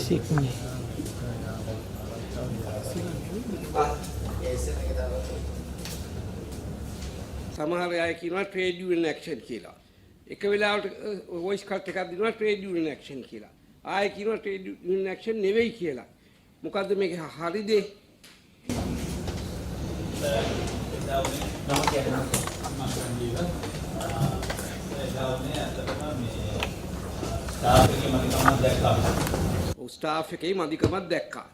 Signe. සමහර අය කියනවා ට්‍රේඩ් යුනියන් ඇක්ෂන් කියලා. එක වෙලාවට වොයිස් කට් එකක් දෙනවා ට්‍රේඩ් යුනියන් ඇක්ෂන් කියලා. ආයෙ කියනවා ට්‍රේඩ් යුනියන් ඇක්ෂන් නෙවෙයි කියලා. මොකද්ද මේක හරිද? ස්ටාෆ් එකේ මදිකමක් දැක්කා.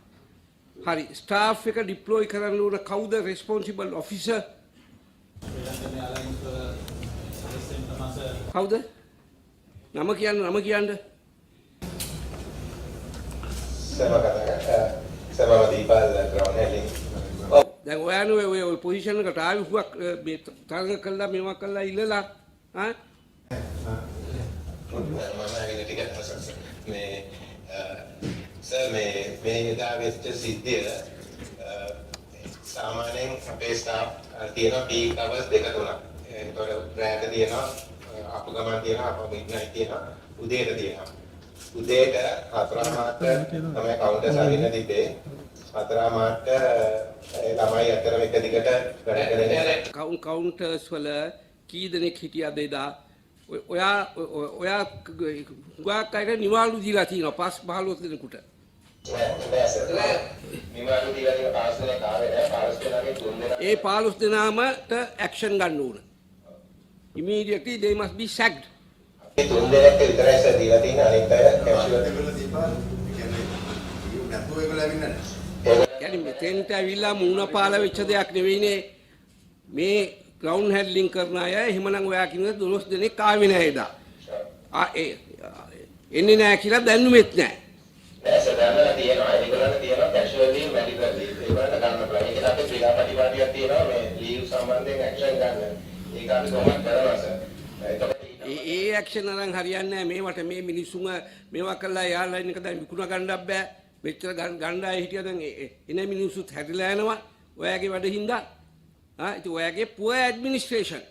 හරි ස්ටාෆ් එක ඩිප්ලොයි කරන්න උන කවුද රෙස්පොන්සිබල් ඔෆිසර්? කවුද? නම කියන්න. සමම දීපල් ග්‍රවුන්ඩ් හැන්ඩලින්. ඔව් දැන් ඔයානේ ඔය පොසිෂන් එකට ආවි හුවක් මේ තරඟ කළා මේවා කළා ඉල්ලලා ආ මම ඇවිල්ලා ටිකක් මේ සර් මේ එදා වෙච්ච සිද්ධිය සාමාන්‍යයෙන් අපේ ස්ටාෆ් තියෙනවා පීක් අවර්ස් දෙක තුනක්. ඒකට රැට තියෙනවා අපු ගමන් තියෙනවා අපු මිඩ්නයිට් තියෙනවා උදේට තියෙනවා. උදේට 4:00ට තමයි කවුන්ටර්ස් අරින්න තිබේ. 4:00ට ළමයි අතරම එක දිගට වැඩ කරන්නේ. කවුන්ටර්ස් වල කී දෙනෙක් හිටියද එදා? ඔයා ගාක් අයට නිවාඩු දීලා තියෙනවා 5-15 දෙනෙකුට. නිවාඩු දීලා තියෙන 5 දෙනෙක් ආවේ නැහැ. 15 දෙනාගේ 3 දෙනා. ඒ 15 දෙනාමට ඇක්ෂන් ගන්න ඕන. Immediately they must be sacked. ඒ 3 දෙනෙක් විතරයි සර් දීලා තියෙන අනිත් අය කැෂුවල් ඒගොල්ලෝ දීපන්. ඒ කියන්නේ නැතුව ඒගොල්ලෝ ඇවිල්ලා නැහැ. يعني මෙතෙන්ට ඇවිල්ලා මූණ පාල වෙච්ච දෙයක් නෙවෙයිනේ මේ ග්‍රවුන්ඩ් හැන්ඩලින් කරන අය. එහෙමනම් ඔයා කියනවා 12 දෙනෙක් ආවේ නැහැ එදා. එන්නේ නැහැ කියලා දැනුමෙත් නැහැ. නෑ සර් දැනලා තියෙනවා. ඒගොල්ලන්ට තියෙනවා කැෂුවල් ලීව් මෙඩිකල් ලීව්. ඒගොල්ලන්ට ගන්න පුළුවන්. ඒකත් අපේ ක්‍රියාපටිපාටියක් තියෙනවා මේ ලීව් සම්බන්ධයෙන් ඇක්ෂන් ගන්න. ඒක අපි කොහොමද කරනවා සර්? ඒ ඇක්ෂන් අරන් හරියන්නේ නැහැ. මේවට මේ මිනිස්සුම මේවා කළා යාළුවා ඉන්න එක දැන් විකුණ ගන්නත් බෑ. මෙච්චර ගණ්ඩ අය හිටියා දැන් එන මිනිස්සුත් හැදිලා යනවා. ඔයාගේ වැඩ හින්දා. ඉතින් ඔයාගේ පුව ඇඩ්මිනිස්ට්‍රේෂන්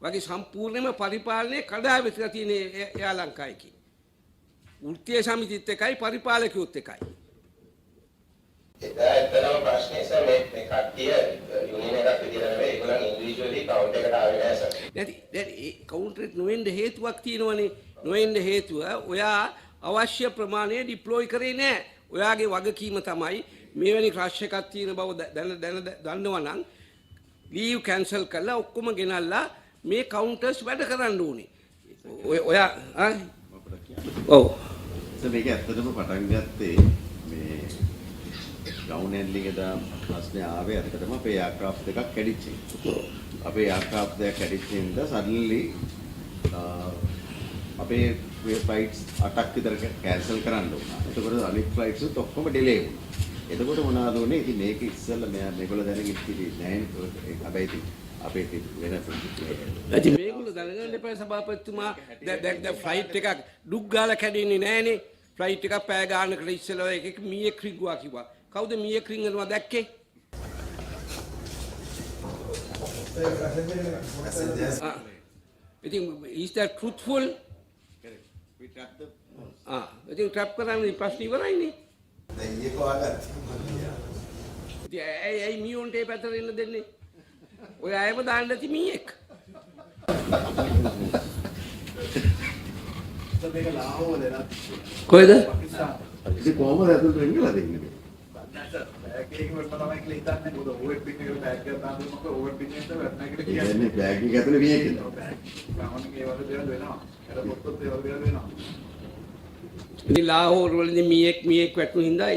වගේ සම්පූර්ණයෙන්ම පරිපාලනයේ කඩා වැටලා තියෙන එයා ලංකාවේ. වෘත්තීය සමිතිත් එකයි පරිපාලකයොත් එකයි. එතනම ප්‍රශ්නේ සර් මේ කට්ටිය යුනියන් එකක් විදියට නෙවෙයි ඒගොල්ලන් ඉන්ඩිවිජුවලි කවුන්ට් එකට ආවේ නැහැ සර්. දැන් ඒ කවුන්ට් එකට නොවෙන්න හේතුවක් තියෙනවනේ. නොවෙන්න හේතුව ඔයා අවශ්‍ය ප්‍රමාණය ඩිප්ලොයි කරේ නැහැ. ඔයාගේ වගකීම තමයි මෙවැනි ක්‍රෂ් එකක් තියෙන බව දන්නවා නම් ලීව් කැන්සල් කරලා ඔක්කොම ගෙනල්ලා මේ කවුන්ටර්ස් වැඩ කරන්න ඕනේ. ඔයා ඔව් මේක ඇත්තටම පටන් ගත්තේ මේ ග්‍රවුන්ඩ් හැන්ඩලින් එදා ප්‍රශ්නේ ආවේ ඇත්තටම අපේ එයාක්‍රාෆ්ට් දෙකක් කැඩිච්ච එක. අපේ එයාක්‍රාෆ්ට් දෙකක් කැඩිච්ච හින්දා සඩන්ලි අපේ ෆ්ලයිට්ස් 8ක් විතර කැන්සල් කරන්න වුණා. එතකොට අනිත් ෆ්ලයිට්ස් උත් ඔක්කොම ඩිලේ වුණා. එතකොට මොනවද උනේ? ඉතින් මේක ඉස්සෙල්ලා මේගොල්ලෝ දැනගෙන ඉතිරි නැහැ. හැබැයි ඉතින් අපේ වෙන ඉතින් මේගොල්ලෝ දැනගන්න එපා සභාපතිතුමා දැන් ෆ්ලයිට් එකක් ඩුක් ගාලා කැඩෙන්නේ නැහනේ. ෆ්ලයිට් එකක් පැය ගානකට ඉස්සෙල්ලා එකක මීයක් රිගුවා කිව්වා. කවුද මීයක් රිංගනවා දැක්කේ? ඉතින් is that truthful? we trap the ඉතින් ට්‍රැප් කරන්නේ ප්‍රශ්න ඉවරයිනේ. දැන් ඊයක වාගත්තා. ඉතින් ඇයි මීයොන්ට ඒ පැත්තට එන්න දෙන්නේ? ඔය අයම දාන්න ඇති මීයක්. මේක ලාහෝර දෙනවා. කොහෙද? ඉතින් කොහමද ඇතුළට එන්නලා දෙන්නේ? බෑග් එකේ වල තමයි කියලා හිතන්නේ. මොකද ඕවර් පින් එකට බෑග් එකක් දාන්න දුන්නොත් ඕවර් පින් එකට වැටෙනකට කියන්නේ. එන්නේ බෑග් එක ඇතුළේ වියක ඉන්නවා. ගාමන් ඒ වල දෙයක් වෙනවා. ඒක පොත්තොත් ඒ වල දෙයක් වෙනවා. ඉතින් ලාහෝර වලදී මීයක් වැටුණු හින්දා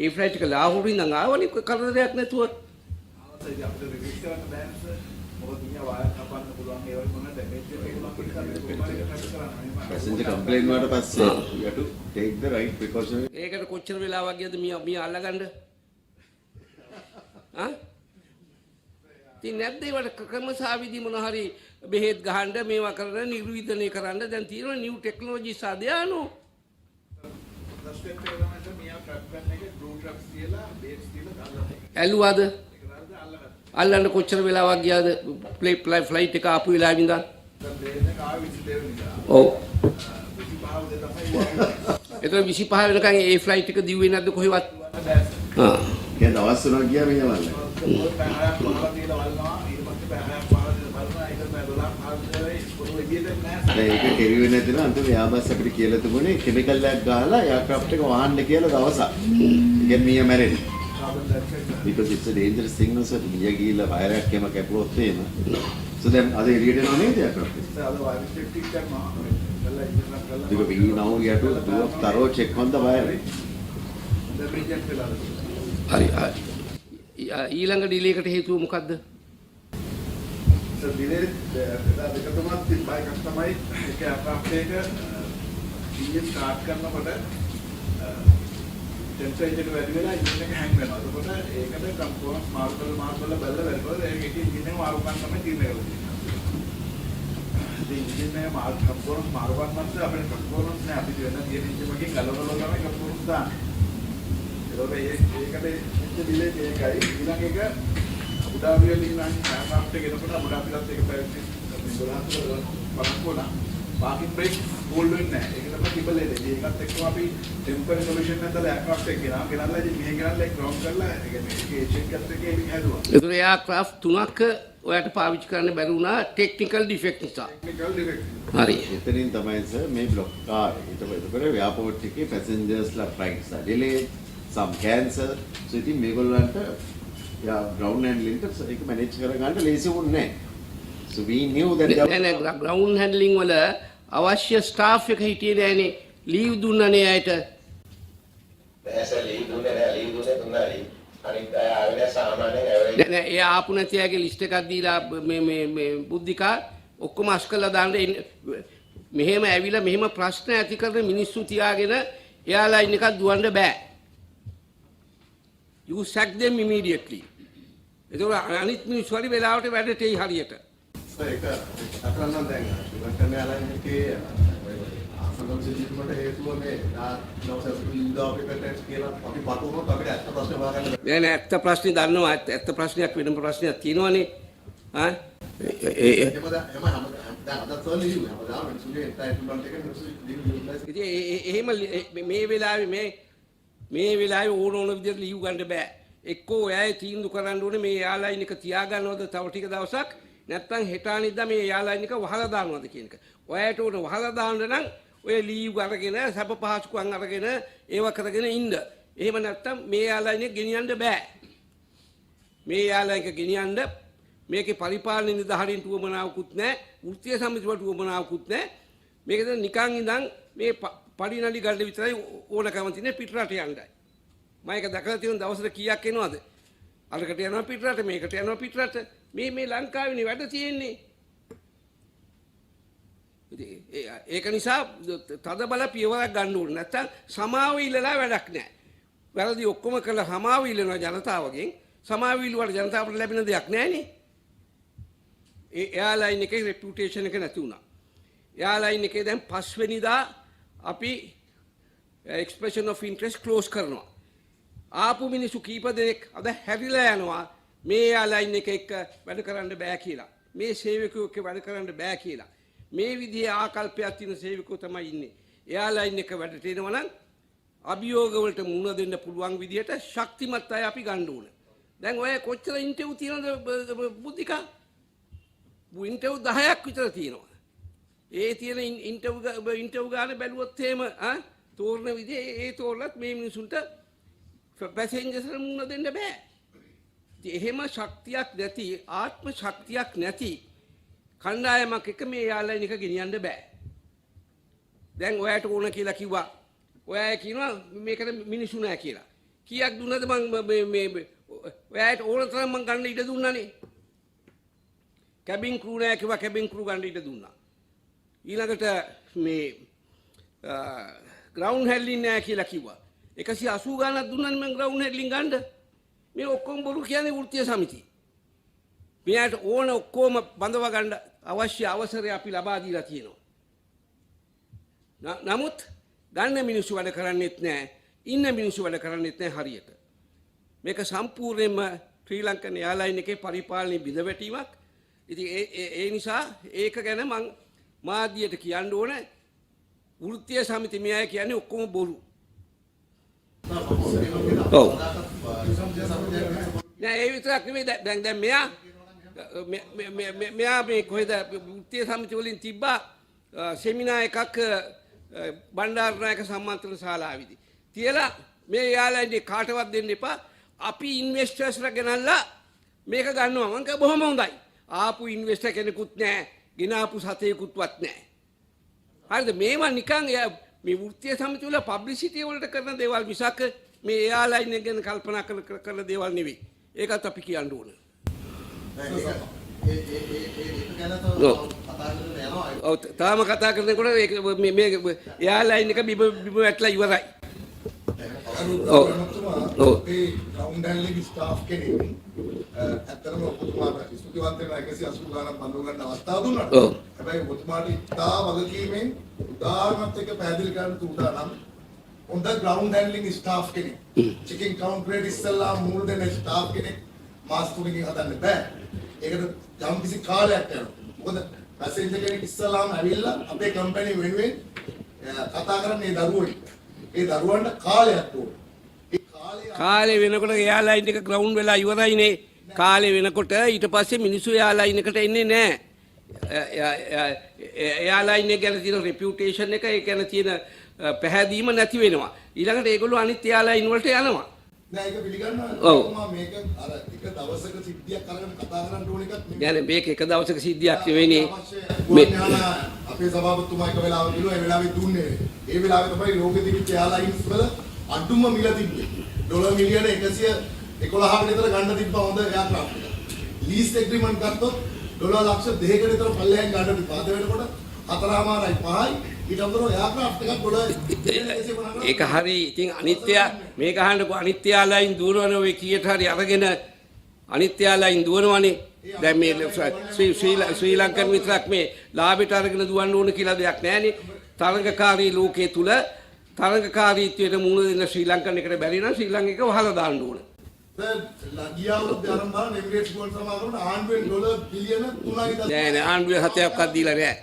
ඒ ෆ්ලයිට් එක ලාහෝර ඉඳන් ආවනේ කරදරයක් නැතුව. ආවත ඉතින් අපිට රිවිව් කරන්න බෑනේ සර්. මොකද මිනිහා වායර් කපන්න පුළුවන් ඒ වගේ මොන ඩැමේජ් එකක් මම පිළිගන්නේ කොහොමද ඒක කරන්නේ. passenger complaint වලට පස්සේ you have to take the right precaution. ඒකට කොච්චර වෙලාවක් ගියද මිය අල්ලගන්න? ඉතින් නැද්ද ඒවට ක්‍රමසාවිදි මොන හරි බෙහෙත් ගහන්න මේවා කරන නිර්විදනය කරන්න දැන් තියෙන නිව් ටෙක්නොලොජි සාදයානෝ. ඇල්ලුවාද? අල්ලන්න කොච්චර වෙලාවක් ගියාද ෆ්ලයිට් එක ආපු වෙලාවෙ ඉඳන්? ඔව් එතකොට 25 වෙනකන් ඒ ෆ්ලයිට් එක දිව්වේ නැද්ද කොහෙවත්? ආ. කියන්නේ දවස් 3ක් ගියා මේ වල. ඒක කෙරුවේ නැතිනම් අන්තිම යාබස් අපිට කියලා තිබුණේ කෙමිකල් එකක් ගහලා එයාක්‍රාෆ්ට් එක වහන්න කියලා දවසක්. ඒ කියන්නේ මීයා මැරෙන්නේ. Because it's a dangerous thing no sir. මීයා ගිහලා වයර් එකක් එම කැපුවොත් එහෙම. So then අද එළියට එනවා නේද එයාක්‍රාෆ්ට් එක? Because we now we have to do a thorough check on the wire. හරි හරි. ඊළඟ ඩිලේ එකට හේතුව මොකද්ද? ඩිලේ දෙක තුනක් තිබ්බා. එකක් තමයි ඒක aircraft එක engine start කරනකොට temperature වැඩි වෙලා engine එක hang වෙනවා. එතකොට ඒකට components මාරු කරලා බලලා ඒක engine එක මාරු කරන්න තමයි තීරණය කරලා තියෙන්නේ. engine එක components මාරු කරනකොට අපේ components නේ අපි වෙන තියෙන engine එකකින් ගලවලා තමයි components දාන්නේ. ඒකට ඩිලේ මේකයි. ඊළඟ එක අබුඩාබියේ තියෙන aircraft එක එනකොට අබුඩාබිලත් ඒක පැවිදි 12 වුණා. පාකින් බ්‍රේක් හෝල්ඩ් වෙන්නේ නැහැ. ඒක තමයි ටිබල් එක. ඒකත් එක්කම අපි ටෙම්පරරි සොලියුෂන් එකක් දාලා aircraft එක ගෙනල්ලා ඉතින් මෙහෙ ගෙනල්ලා ඒක ග්‍රවුන්ඩ් කරලා ඒ කියන්නේ ඒකේ චෙක් එකත් එකේ හැදුවා. ඒතර එයාක්‍රාෆ්ට් 3ක් ඔයාලට පාවිච්චි කරන්න බැරි වුණා ටෙක්නිකල් ඩිෆෙක්ට් නිසා. Technical defect. හරි. එතනින් තමයි සර් මේ බ්ලොක් කාර් ඒතකොට එයාපෝට් එකේ පැසෙන්ජර්ස්ලා flights delay some cancer so ඉතින් මේගොල්ලන්ට යා ග්‍රවුන්ඩ් හැන්ඩලින්ග් එක ඒක මැනේජ් කරගන්න ලේසි වුණේ නැහැ. So we knew that නෑ ග්‍රවුන්ඩ් හැන්ඩලින්ග් වල අවශ්‍ය ස්ටාෆ් එක හිටියේ නෑනේ. ලීව් දුන්නනේ ඇයට. ඇසල ලීව් දුන්නේ නැහැ. ලීව් දුන්නා ලීව්. අනිත් අය ආවේ සාමාන්‍යයෙන් ඇවරේජ් නෑ එයා ආපු නැති අයගේ ලිස්ට් එකක් දීලා මේ බුද්ධිකා ඔක්කොම අස් කරලා දාන්න මෙහෙම ඇවිල්ලා මෙහෙම ප්‍රශ්න ඇති කරන මිනිස්සු තියාගෙන එයාලයින් එකක් දුවන්න බෑ. You sack them immediately. ඒතකොට අනිත් මිනිස්සු හරි වෙලාවට වැඩට එයි හරියට. ඒක අකරන්න දැන් ඉවර්ටන් එයාලයින් එකේ ආසනවල සිටිනකොට හේතුව මේ දවස් ඉඳලා අපිට කියලා අපි පතුනොත් අපිට ඇත්ත ප්‍රශ්න හොයාගන්න බැහැ. නෑ ඇත්ත ප්‍රශ්නේ දන්නවා. ඇත්ත ප්‍රශ්නයක් වෙනම ප්‍රශ්නයක් තියෙනවනේ. ආ එහෙම දැන් අදත් සෝල් ලියු හැමදාම මිනිස්සුගේ එන්ටයිටල්මන්ට් එක මිනිස්සු ලියු ඉතින් එහෙම මේ වෙලාවේ මේ වෙලාවේ ඕන විදිහට ලියු ගන්න බෑ. එක්කෝ ඔයයි තීන්දුව කරන්න ඕනේ මේ යාලයින් එක තියාගන්නවද තව ටික දවසක් නැත්නම් හෙට අනිද්දා මේ යාලයින් එක වහලා දානවද කියන එක. ඔයයට උන වහලා දාන්න නම් ඔය ලියු අරගෙන සබ පහසුකම් අරගෙන ඒව කරගෙන ඉන්න. එහෙම නැත්නම් මේ යාලයින් එක ගෙනියන්න බෑ. මේ යාලයින් එක ගෙනියන්න මේකේ පරිපාලන නිලධාරීන්ට උවමනාවකුත් නැහැ. වෘත්තීය සමිතියට උවමනාවකුත් නැහැ. මේකද නිකන් ඉඳන් මේ පඩිනඩි ගන්න විතරයි ඕනකම තියෙන පිටරට යන්නයි. මම ඒක දැකලා තියෙන දවසට කීයක් එනවද? අරකට යනවා පිටරට මේකට යනවා පිටරට. මේ ලංකාවේනේ වැඩ තියෙන්නේ. ඒක නිසා තද බල පියවරක් ගන්න ඕනේ. නැත්තම් සමාව ඉල්ලලා වැඩක් නැහැ. වැරදි ඔක්කොම කළා සමාව ඉල්ලනවා ජනතාවගෙන්. සමාව ඉල්ලුවාට ජනතාවට ලැබෙන දෙයක් නැහැනේ. ඒ එයාලයින් එකේ රෙපියුටේෂන් එක නැති වුණා. එයාලයින් එකේ දැන් 5 වෙනිදා අපි එක්ස්ප්‍රෙෂන් ඔෆ් ඉන්ට්‍රෙස්ට් ක්ලෝස් කරනවා. ආපු මිනිස්සු කීප දෙනෙක් අද හැරිලා යනවා මේ එයාලයින් එක එක්ක වැඩ කරන්න බෑ කියලා. මේ සේවකයෝ එක්ක වැඩ කරන්න බෑ කියලා. මේ විදිහේ ආකල්පයක් තියෙන සේවකයෝ තමයි ඉන්නේ. එයාලයින් එක වැඩට එනවා නම් අභියෝග වලට මුහුණ දෙන්න පුළුවන් විදිහට ශක්තිමත් අය අපි ගන්න ඕන. දැන් ඔය කොච්චර ඉන්ටර්විව් තියෙනවද බුද්ධිකා? ඉන්ටර්විව් 10ක් විතර තියෙනවා. ඒ තියෙන ඉන්ටර්විව් ගාන බැලුවොත් එහෙම තෝරන විදිහ ඒ තෝරලත් මේ මිනිසුන්ට පැසෙන්ජර්ස්ලා මුණ දෙන්න බෑ. ඉතින් එහෙම ශක්තියක් නැති ආත්ම ශක්තියක් නැති කණ්ඩායමක් එක මේ යාලයින් එක ගෙනියන්න බෑ. දැන් ඔයාට ඕන කියලා කිව්වා. ඔයා කියනවා මේකට මිනිසු නැහැ කියලා. කීයක් දුන්නද මං මේ ඔයාට ඕන තරම් මං ගන්න ඉඩ දුන්නානේ. කැබින් ක්‍රූ නැහැ කිව්වා කැබින් ක්‍රූ ගන්න ඉඩ දුන්නා. ඊළඟට මේ ග්‍රවුන්ඩ් හැන්ඩලින් නැහැ කියලා කිව්වා. 180 ගාණක් දුන්නානේ මම ග්‍රවුන්ඩ් හැන්ඩලින් ගන්න. මේ ඔක්කොම බොරු කියන්නේ වෘත්තීය සමිතිය. මෙයාට ඕන ඔක්කොම බඳව ගන්න අවශ්‍ය අවසරය අපි ලබා දීලා තියෙනවා. නමුත් ගන්න මිනිස්සු වැඩ කරන්නේත් නැහැ. ඉන්න මිනිස්සු වැඩ කරන්නේත් නැහැ හරියට. මේක සම්පූර්ණයෙන්ම ශ්‍රී ලංකන් එයාලයින් එකේ පරිපාලනයේ බිඳවැටීමක්. ඉතින් ඒ නිසා ඒක ගැන මම මාධ්‍යයට කියන්න ඕනේ. වෘත්තීය සමිති මෙයයි කියන්නේ ඔක්කොම බොරු. ඔව්. නෑ ඒ විතරක් නෙමෙයි දැන් මෙයා මේ කොහෙද වෘත්තීය සමිති වලින් තිබ්බා සෙමිනා එකක් බණ්ඩාරනායක සම්මන්ත්‍රණ ශාලාවේදී. තියලා මේ යාළුවන්ගේ කාටවත් දෙන්න එපා. අපි ඉන්වෙස්ටර්ස්ලා ගෙනල්ලා මේක ගන්නවා. මං කිය බොහොම හොඳයි. ආපු ඉන්වෙස්ටර් කෙනෙකුත් නැහැ. ගෙනාපු සතේකුත්වත් නැහැ. හරිද? මේවා නිකන් මේ වෘත්තීය සමිති වල පබ්ලිසිටි වලට කරන දේවල් මිසක් මේ එයාලයින් ගැන කල්පනා කරන දේවල් නෙවෙයි. ඒකත් අපි කියන්න ඕන. ඔව් තාම කතා කරනකොට මේ එයාලයින් එක බිම වැටලා ඉවරයි. ඔව් ඔව් ඒ ග්‍රවුන්ඩ් හැන්ඩ්ලින්ග් ස්ටාෆ් කෙනෙක් ඇත්තටම ඔබතුමාට ස්තුතිවන්ත වෙනවා 180 ගණන් බඳව ගන්න අවස්ථාව දුන්නාට. හැබැයි ඔබතුමාට ඉතා වගකීමෙන් උදාහරණත් එක්ක පැහැදිලි කරන්න තුඩා නම් හොඳ ග්‍රවුන්ඩ් හැන්ඩ්ලින්ග් ස්ටාෆ් කෙනෙක් චෙකින් කවුන්ට් රේට් ඉස්සල්ලා මූල් දෙන ස්ටාෆ් කෙනෙක් මාස් තුනකින් හදන්න බෑ. ඒකට යම් කිසි කාලයක් යනවා. මොකද පැසෙන්ජර් කෙනෙක් ඉස්සල්ලාම ඇවිල්ලා අපේ කම්පැනි වෙනුවෙන් කතා කරන්නේ දරුවෝ එක්ක. ඒ දරුවන්ට කාලයක් ඕනේ. කාලේ වෙනකොට එයාලයින් එක ග්‍රවුන්ඩ් වෙලා ඉවරයිනේ. කාලේ වෙනකොට ඊට පස්සේ මිනිස්සු එයාලයින් එකට එන්නේ නැහැ. එයාලයින් එක ගැන තියෙන රෙපියුටේෂන් එක ඒ ගැන තියෙන පැහැදීම නැති වෙනවා. ඊළඟට ඒගොල්ලෝ අනිත් එයාලයින් වලට යනවා. නෑ ඒක පිළිගන්නවා. ඔව්. මේක අර එක දවසක සිද්ධියක් අරගෙන කතා කරන්න ඕන එකක් නෙමෙයි. يعني මේක එක දවසක සිද්ධියක් නෙවෙයිනේ. අපේ සභාපතිතුමා එක වෙලාවක කිව්වා ඒ වෙලාවේ දුන්නේ. ඒ වෙලාවේ තමයි ලෝකෙ තිබිච්ච එයාලයින්ස් වල අඩුම මිල තිබ්බේ. ඩොලර් මිලියන 111කට විතර ගන්න තිබ්බා හොඳ එයාක්‍රාෆ්ට් එක. ලීස් ඇග්‍රීමන්ට් ගත්තොත් ඩොලර් ලක්ෂ 2කට විතර පල්ලෙහාන් ගන්න තිබ්බා. අද වෙනකොට 4.5යි 5යි ඊට අමතරව එයාක්‍රාෆ්ට් එකක් ඩොලර් ඒක හරි. ඉතින් අනිත්‍ය මේක අහන්නකො අනිත්‍යලයින් දුවනවනේ ඔය කීයට හරි අරගෙන අනිත්‍යලයින් දුවනවනේ. දැන් මේ ශ්‍රී ලංකන් විතරක් මේ ලාභයට අරගෙන දුවන්න ඕන කියලා දෙයක් නැහැනේ. තරඟකාරී ලෝකයේ තුල තරඟකාරීත්වයට මුහුණ දෙන ශ්‍රී ලංකන් එකට බැරි නම් ශ්‍රී ලංකේක වහලා දාන්න ඕන. ලගියාවුත් ආරම්භන එමිරේට්ස් ගෝල් සමාගමට ආණ්ඩුවෙන් ඩොලර් බිලියන 3.5 නෑ ආණ්ඩුවේ 7ක්වත් දීලා නෑ.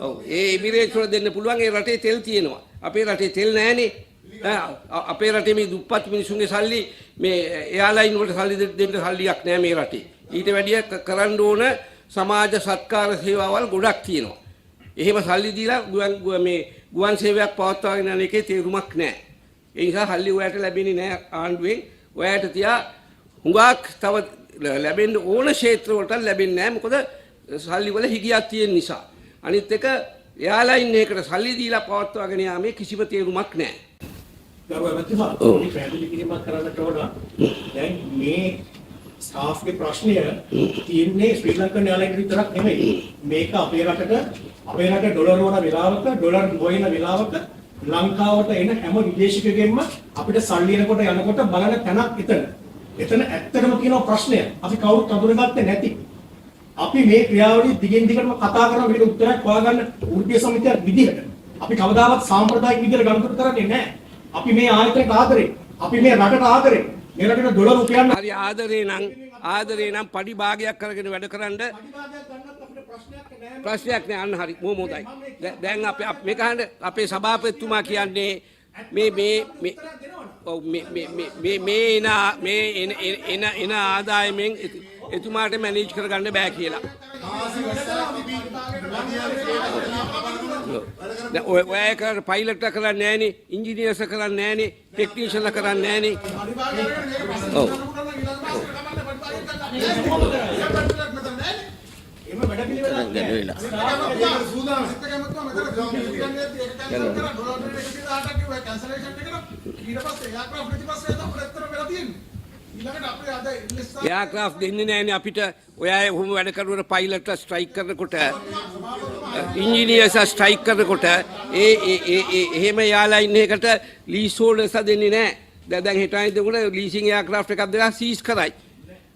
ඔව් ඒ එමිරේට්ස් වල දෙන්න පුළුවන්. ඒ රටේ තෙල් තියෙනවා. අපේ රටේ තෙල් නෑනේ. අපේ රටේ මේ දුප්පත් මිනිසුන්ගේ සල්ලි මේ එයාලයින් වලට සල්ලි දෙන්න සල්ලියක් නෑ මේ රටේ. ඊට වැඩිය කරන්න ඕන සමාජ සත්කාර සේවාවල් ගොඩක් තියෙනවා. එහෙම සල්ලි දීලා ගුවන් සේවයක් පවත්වාගෙන යන එකේ තේරුමක් නෑ. ඒ නිසා සල්ලි ඔයාලට ලැබෙන්නේ නෑ ආණ්ඩුවෙන්. ඔයාලට තියා හුඟක් තව ලැබෙන්න ඕන ක්ෂේත්‍ර වලට ලැබෙන්නේ නෑ. මොකද සල්ලි වල හිගියක් තියෙන නිසා. අනිත් එක එයාලයින් එකකට සල්ලි දීලා පවත්වාගෙන යාමේ කිසිම තේරුමක් නැහැ. ගෞරවතුමා මේ පැහැදිලි කිරීමක් කරන්නට ඕන. දැන් මේ ස්ටාෆ්ගේ ප්‍රශ්නය තියෙන්නේ ශ්‍රී ලංකන් එයාලයින් විතරක් නෙමෙයි. මේක අපේ රටට ඩොලර් වන වෙලාවක ඩොලර් නොවන වෙලාවක ලංකාවට එන හැම විදේශිකයෙක්ම අපිට සල්ලි එනකොට යනකොට බලන තැනක් එතන. එතන ඇත්තටම කියන ප්‍රශ්නය අපි කවුරුත් අඳුරගත්තේ නැති. අපි මේ ක්‍රියාවලිය දිගින් දිගටම කතා කරන මේකට උත්තරයක් හොයාගන්න වෘත්තීය සමිතියක් විදිහට අපි කවදාවත් සාම්ප්‍රදායික විදිහට ගනුදෙනු කරන්නේ නැහැ. අපි මේ ආයතනයට ආදරේ. අපි මේ රටට ආදරේ. මේ රටට ඩොලර් උපයන්න හරි ආදරේ නම් පඩි භාගයක් කරගෙන වැඩ කරන්න ප්‍රශ්නයක් නෑ. අන්න හරි මොමොදයි. දැන් අපි මේක අහන්න අපේ සභාපතිතුමා කියන්නේ එන ආදායමෙන් එතුමාට මැනේජ් කරගන්න බෑ කියලා. ඔය කරන්නේ පයිලට්ලා කරන්නේ නෑනේ, ඉංජිනේර්ස්ලා කරන්නේ නෑනේ, ටෙක්නීෂියන්ලා කරන්නේ නෑනේ. ඔව්. එයාක්‍රාෆ්ට් දෙන්නේ නැහැනේ අපිට. ඔයා ඔහොම වැඩ කරනකොට පයිලට්ලා ස්ට්‍රයික් කරනකොට ඉංජිනේර්ස්ලා ස්ට්‍රයික් කරනකොට එහෙම එයාලයින් එකකට ලීස් හෝල්ඩර්ස්ලා දෙන්නේ නැහැ. දැන් හිටානේ දෙනකොට ලීසින් එයාක්‍රාෆ්ට් එකක් දෙලා සීස් කරයි.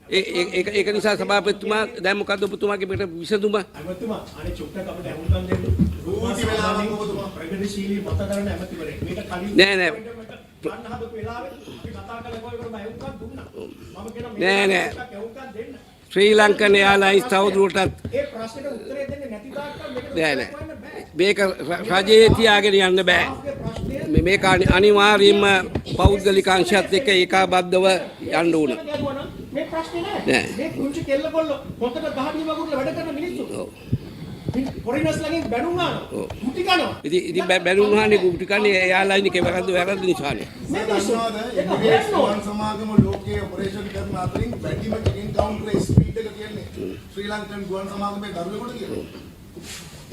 ඒක නිසා සභාපතිතුමා දැන් මොකද්ද ඔබතුමාගේ පිට විසඳුම? අමතුමා අනේ චුට්ටක් අපිට අහුම්කම් දෙන්න. රූටි වෙලාවක් ඔබතුමා ප්‍රගතිශීලී මත කරන ඇමතිවරයෙක්. මේක කලින් නෑ ගන්න හදපු වෙලාවේ අපි කතා කරලා කොයිවරම අහුම්කම් දුන්නා. මම කියනවා නෑ අහුම්කම් දෙන්න. ශ්‍රී ලංකන් එයාලයින්ස් තවදුරටත් ඒ ප්‍රශ්නෙට උත්තරේ දෙන්නේ නැති තාක්කල් මේකට නෑ මේක රජයේ තියාගෙන යන්න බෑ. මේක අනිවාර්යයෙන්ම පෞද්ගලික අංශයත් එක්ක ඒකාබද්ධව යන්න ඕන. මේ ප්‍රශ්නේ නෑ. නෑ. මේ කුංචි කෙල්ලකොල්ල හොතට ගහඩිය වගුරුල වැඩ කරන මිනිස්සු. ෆොරිනර්ස් ළඟින් බැනුම් ගන්නවා. මුටි කනවා. ඉතින් බැලුම් වහන්නේ කුටි කන්නේ එයාලා ඉන්නේ වැරද්ද නිසානේ. මේ දන්නවද ඉන්දියාවේ ගුවන් සමාගම ලෝකයේ ඔපරේෂන් කරන අතරින් වැඩිම එන්කවුන්ටර් ස්පීඩ් එක කියන්නේ ශ්‍රී ලංකන් ගුවන් සමාගමේ දරුවෙකුට කියලා.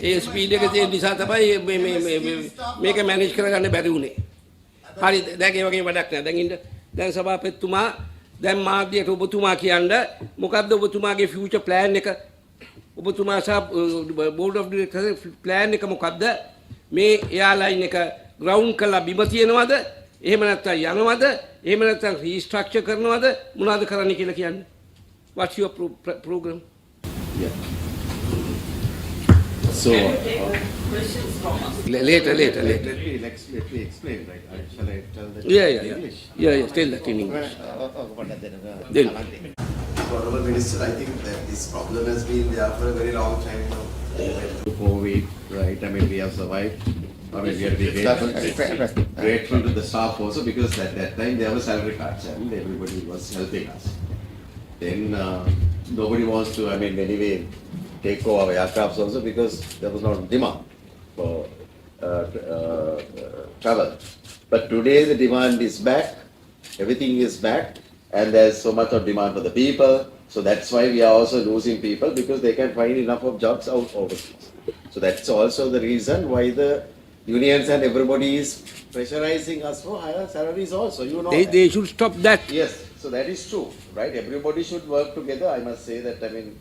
ඒ ස්පීඩ් එක තියෙන නිසා තමයි මේක මැනේජ් කරගන්න බැරි වුනේ. හරි දැන් ඒ වගේ වැඩක් නෑ. දැන් ඉන්න දැන් සභාපතිතුමා දැන් මාධ්‍යයට ඔබතුමා කියන්න මොකද්ද ඔබතුමාගේ ෆියුචර් ප්ලෑන් එක? ඔබතුමා සහ බෝඩ් ඔෆ් ඩිරෙක්ටර්ස් ප්ලෑන් එක මොකද්ද? මේ එයාලයින් එක ග්‍රවුන්ඩ් කරලා බිම තියනවද? එහෙම නැත්නම් යනවද? එහෙම නැත්නම් රීස්ට්‍රක්චර් කරනවද? මොනවද කරන්න කියලා කියන්නේ? What's your program? Yeah. So, Later. let me explain, right? Shall I tell that Yeah. in English? Yeah. Tell that in English. Then. Honorable Minister, I think that this problem has been there for a very long time now. COVID, right? I mean, we have survived. I mean, we have to be grateful to the staff also because at that time there were salary cuts and everybody was helping us. Then nobody wants to, I mean, anyway, take over aircrafts also because there was not demand for travel. But today the demand is back, everything is back, and there's so much of demand for the people. So that's why we are also losing people because they can find enough of jobs out overseas. So that's also the reason why the unions and everybody is pressurizing us for higher salaries also. You know. They should stop that. Yes, so that is true, right? Everybody should work together. I must say that, I mean,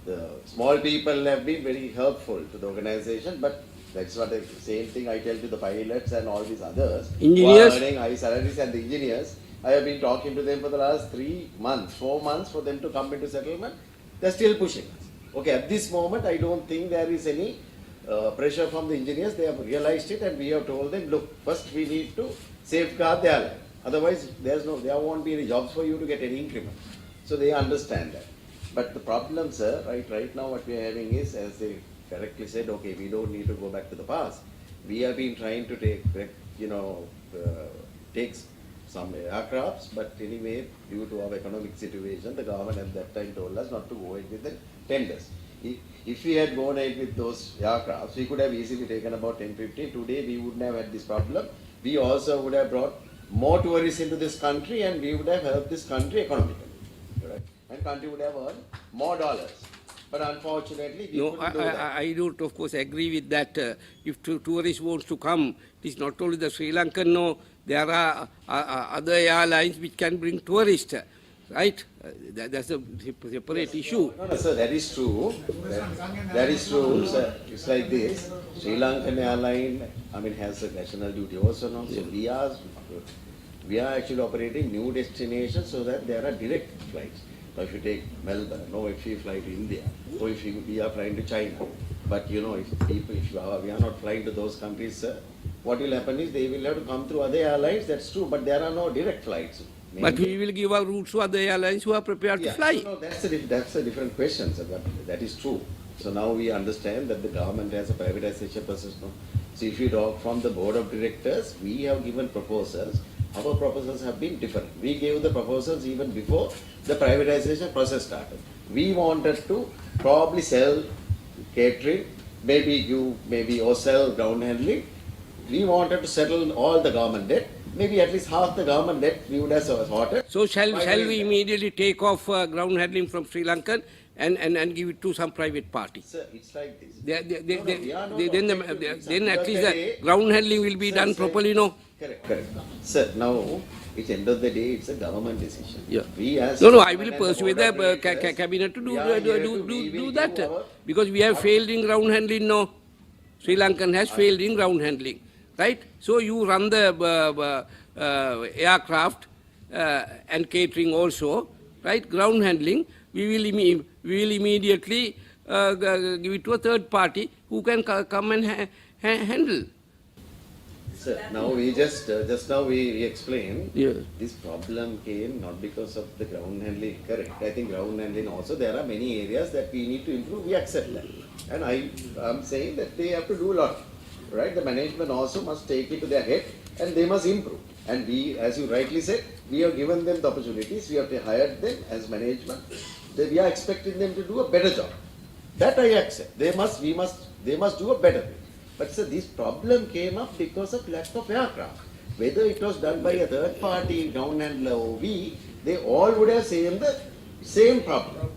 the small people have been very helpful to the organization, but that's what the same thing I tell to the pilots and all these others. Engineers? Who are earning high salaries and the engineers. I have been talking to them for the last 3 months, 4 months for them to come into settlement. They're still pushing us. Okay, at this moment, I don't think there is any pressure from the engineers. They have realized it and we have told them, look, first we need to safeguard their life. Otherwise, there won't be any jobs for you to get any increment. So they understand that. But the problem, sir, right now what we are having is, as they correctly said, okay, we don't need to go back to the past. We have been trying to take some aircrafts, but anyway, due to our economic situation, the government at that time told us not to go ahead with the tenders. If we had gone ahead with those aircrafts, we could have easily taken about 10-15. Today, we wouldn't have had this problem. We also would have brought more tourists into this country and we would have helped this country economically. Right? And country would have earned more dollars. But unfortunately, we No, couldn't do that. I don't, of course, agree with that. If tourists want to come, it is not only the Sri Lankan, no, there are other airlines which can bring tourists, right? That's a separate issue. No, sir, that is true. That is true, sir. It's like this. Sri Lankan airline, I mean, has a national duty also now. So we are actually operating new destinations so that there are direct flights. Now, if you take Melbourne, or if you fly to India, or if we are flying to China. But if we are not flying to those countries, sir, what will happen is they will have to come through other airlines. That's true, but there are no direct flights. But we will give our routes to other airlines who are prepared to fly. No, that's a different question, sir. That is true. So now we understand that the government has a privatization process now. So if you talk from the board of directors, we have given proposals. Our proposals have been different. We gave the proposals even before the privatization process started. We wanted to probably sell catering, maybe or sell ground handling. We wanted to settle all the government debt. Maybe at least half the government debt we would have sorted. So shall we immediately take off ground handling from Sri Lankan and give it to some private party? Sir, it's like this. Then at least the ground handling will be done properly, no? Correct. Sir, now, at the end of the day, it's a government decision. Yeah. We as No, I will government and persuade board of the directors, cabinet to we are here to- we do will that. do our- Because we have failed in ground handling, no? Sri Lankan has failed in ground handling, right? So you run the aircraft and catering also, right? Ground handling, we will immediately give it to a third party who can come and handle. Sir, now we just now we explained, Yeah. this problem came not because of the ground handling, correct. I think ground handling also, there are many areas that we need to improve, we accept that. And I'm saying that they have to do a lot, right? The management also must take it to their head and they must improve. And we, as you rightly said, we have given them the opportunities, we have hired them as management. We are expecting them to do a better job. That I accept. They must do a better thing. But sir, this problem came up because of lack of aircraft. Whether it was done by a third party, ground handler or we, they all would have seen the same problem.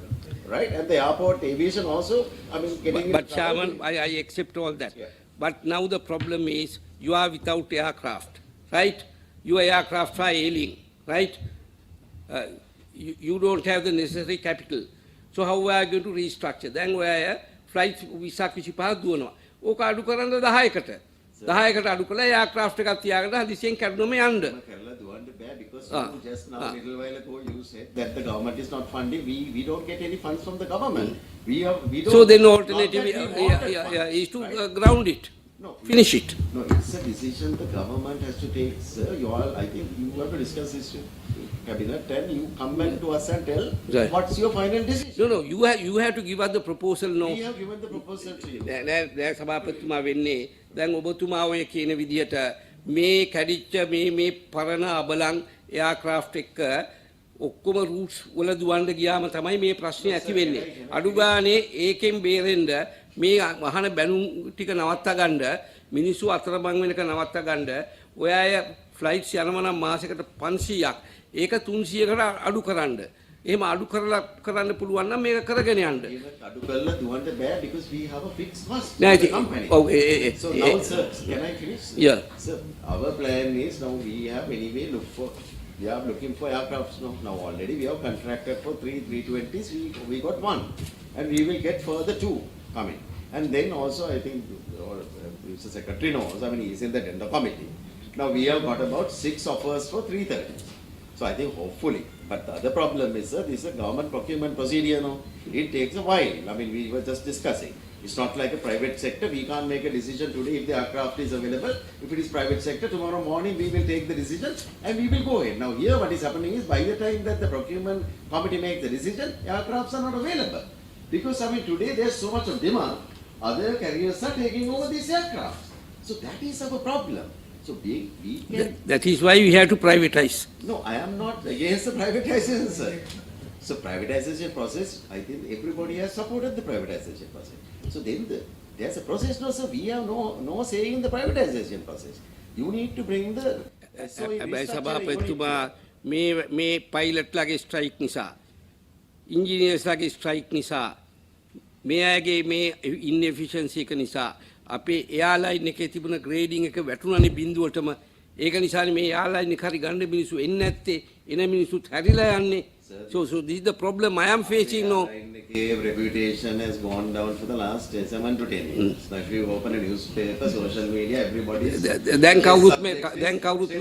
Right? And the airport aviation also, I mean, getting But in trouble. Chairman, I accept all that. Yeah. But now the problem is you are without aircraft, right? Your aircraft are ailing, right? You don't have the necessary capital. So how are you going to restructure? Then where flights visa කිසි පහක් දුවනවා. ඕක අඩු කරන්න 10කට. 10කට අඩු කළා aircraft එකක් තියාගෙන හදිසියෙන් කැඩුනම යන්න. Kerala duwanda bad because Ah. you just now Ah. little while ago you said that the government is not funding. We don't get any funds from the government. We don't. So then not alternative that we want that fund, is to right? ground it. No, Finish it. No, it's a decision the government has to take, sir. You all, I think you have to discuss this with cabinet and you come back to us and tell Right. what's your final decision. No, you have to give us the proposal now. We have given the proposal to you. දැන් සභාපතිතුමා වෙන්නේ දැන් ඔබතුමා ඔය කියන විදිහට මේ කැඩිච්ච මේ පරණ අබලන් එයාක්‍රාෆ්ට් එක්ක ඔක්කොම රූට්ස් වල දුවන්න ගියාම තමයි මේ ප්‍රශ්නේ ඇති වෙන්නේ. අඩු ගානේ ඒකෙන් බේරෙන්න මේ වහන බැනුම් ටික නවත්තා ගන්න මිනිස්සු අතරමං වෙනක නවත්තා ගන්න ඔය අය ෆ්ලයිට්ස් යනවා නම් මාසෙකට 500ක් ඒක 300කට අඩු කරන්න. එහෙම අඩු කරන්න පුළුවන් නම් මේක කරගෙන යන්න. අඩු කරලා දුවන්න බෑ because we have a fixed cost. නෑ as a company. So now, sir, can I finish? Yeah. Sir, our plan is now we have anyway we are looking for aircrafts now. Now already we have contracted for 320s. We got one, and we will get further 2 coming. And then also I think Mr. Secretary knows. I mean he is in the tender committee. Now we have got about 6 offers for 330s. So I think hopefully. But the other problem is, sir, this is a government procurement procedure now. It takes a while. I mean, we were just discussing. It's not like a private sector. We can't make a decision today if the aircraft is available. If it is private sector, tomorrow morning we will take the decision and we will go ahead. Now here what is happening is by the time that the procurement committee makes the decision, aircrafts are not available. Because I mean today there's so much of demand, other carriers are taking over these aircrafts. So that is our problem. So we can... That is why we have to privatize. No, I am not against the privatization, sir. So privatization process, I think everybody has supported the privatization process. So then there's a process now, sir. We have no say in the privatization process. You need to bring the SOE හැබැයි restructure සභාපතිතුමා මේ පයිලට්ලාගේ strike නිසා ඉංජිනේර්ස්ලාගේ strike නිසා මේ අයගේ මේ ඉන්එෆිෂන්සි එක නිසා අපේ එයාලයින් එකේ තිබුණ ග්‍රේඩින් එක වැටුණානේ බිඳුවටම ඒක නිසානේ මේ එයාලයින් එක හරි ගන්න මිනිස්සු එන්නේ නැත්තේ එන මිනිස්සුත් හැරිලා යන්නේ. So this is the problem I am facing now. Reputation has gone down for the last 7 to 10 years. Now if you open a newspaper, social media, everybody is... දැන් කවුරුත්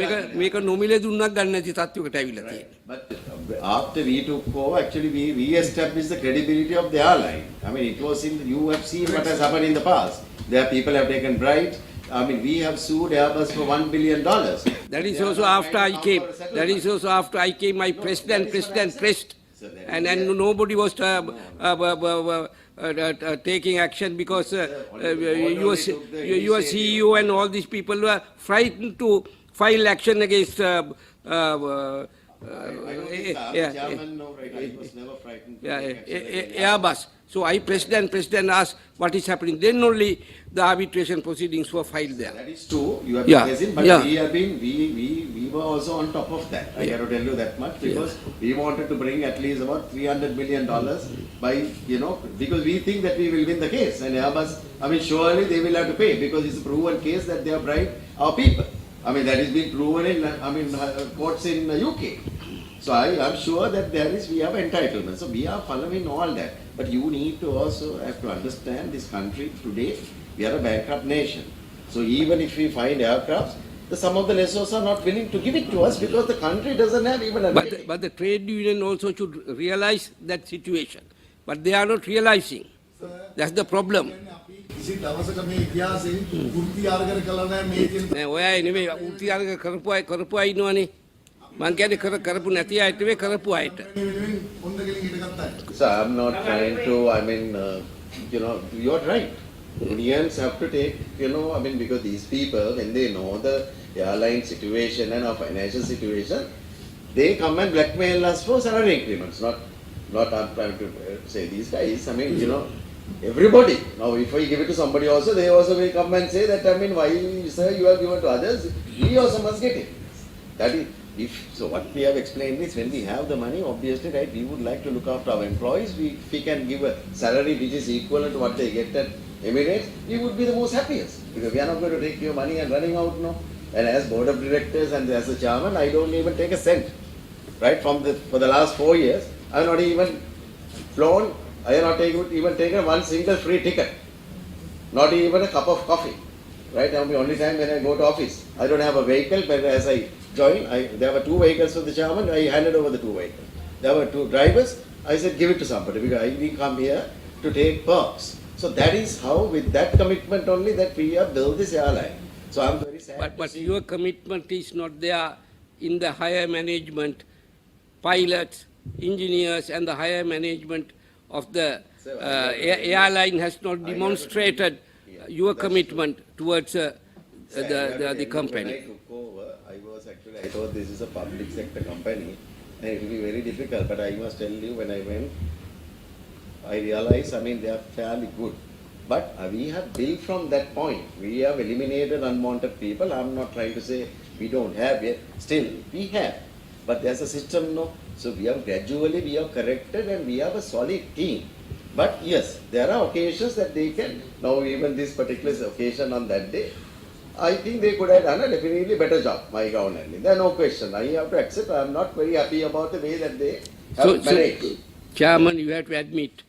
මේක නොමිලේ දුන්නක් ගන්න නැති තත්ත්වයකට ඇවිල්ලා තියෙනවා. But after we took over, actually we established the credibility of the airline. I mean, it was you have seen what has happened in the past. There people have taken bribes. I mean, we have sued Airbus for $1 billion. That is also after I came. That is also after I came. I pressed, and nobody was taking action because your CEO and all these people were frightened to file action against. Airbus. So I pressed and asked what is happening. Then only the arbitration proceedings were filed there. That is true. You have Yeah. been present, but Yeah. we were also on top of that. I got to tell you that much because we wanted to bring at least about $300 million by, because we think that we will win the case. And Airbus, I mean, surely they will have to pay because it's a proven case that they have bribed our people. I mean, that is being proven in, courts in UK. So I am sure that we have entitlement. So we are following all that. But you need to also have to understand this country today, we are a bankrupt nation. So even if we find aircrafts, some of the lessors are not willing to give it to us because the country doesn't have even a... But the trade union also should realize that situation. But they are not realizing. That's the problem. කිසි දවසක මේ ඉතිහාසයේ වෘත්ති ආර්ගර කළා නැහැ මේ කියන නෑ ඔයා නෙමෙයි උත්ති අරග කරපු අය ඉන්නවනේ. මං කියන්නේ කරපු නැති අයට නෙමෙයි කරපු අයට. වෙනුවෙන් හොඳ කෙලින් හිටගත්තා. So I'm not trying to, I mean, you're right. Unions have to take, I mean, because these people, when they know the airline situation and our financial situation, they come and blackmail us for salary increments. Not I'm trying to say these guys. I mean, everybody. Now, if I give it to somebody also, they also will come and say that, I mean, why, sir, you have given to others, we also must get it. That is, so what we have explained is when we have the money, obviously, right, we would like to look after our employees. If we can give a salary which is equivalent to what they get at Emirates, we would be the most happiest. Because we are not going to take your money and running out now. And as board of directors and as a chairman, I don't even take a cent. Right, for the last 4 years, I have not even flown, I have not even taken one single free ticket. Not even a cup of coffee. Right, that will be the only time when I go to office. I don't have a vehicle, but as I joined, there were 2 vehicles for the chairman, I handed over the 2 vehicles. There were 2 drivers, I said give it to somebody because we come here to take perks. So that is how, with that commitment only, that we have built this airline. So I'm very sad. But your commitment is not there in the higher management, pilots, engineers, and the higher management of the airline has not demonstrated your commitment towards the company. When I took over, I thought this is a public sector company and it will be very difficult. But I must tell you, when I went, I realized, I mean, they are fairly good. But we have built from that point. We have eliminated unwanted people. I'm not trying to say we don't have yet. Still, we have. But there's a system, no? So we have corrected and we have a solid team. But yes, there are occasions that they can, now even this particular occasion on that day, I think they could have done a definitely better job, my ground handling. There are no question. I have to accept, I am not very happy about the way that they have managed. So, Chairman, you have to admit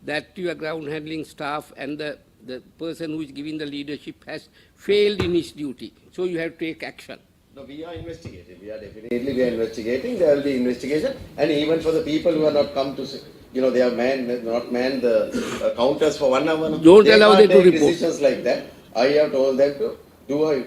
that your ground handling staff and the person who is giving the leadership has failed in his duty. So you have to take action. No, we are investigating. We are investigating. There will be investigation. And even for the people who have not come to, they have not manned the counters for 1 hour. Don't allow them to report. Decisions like that. I have told them to do an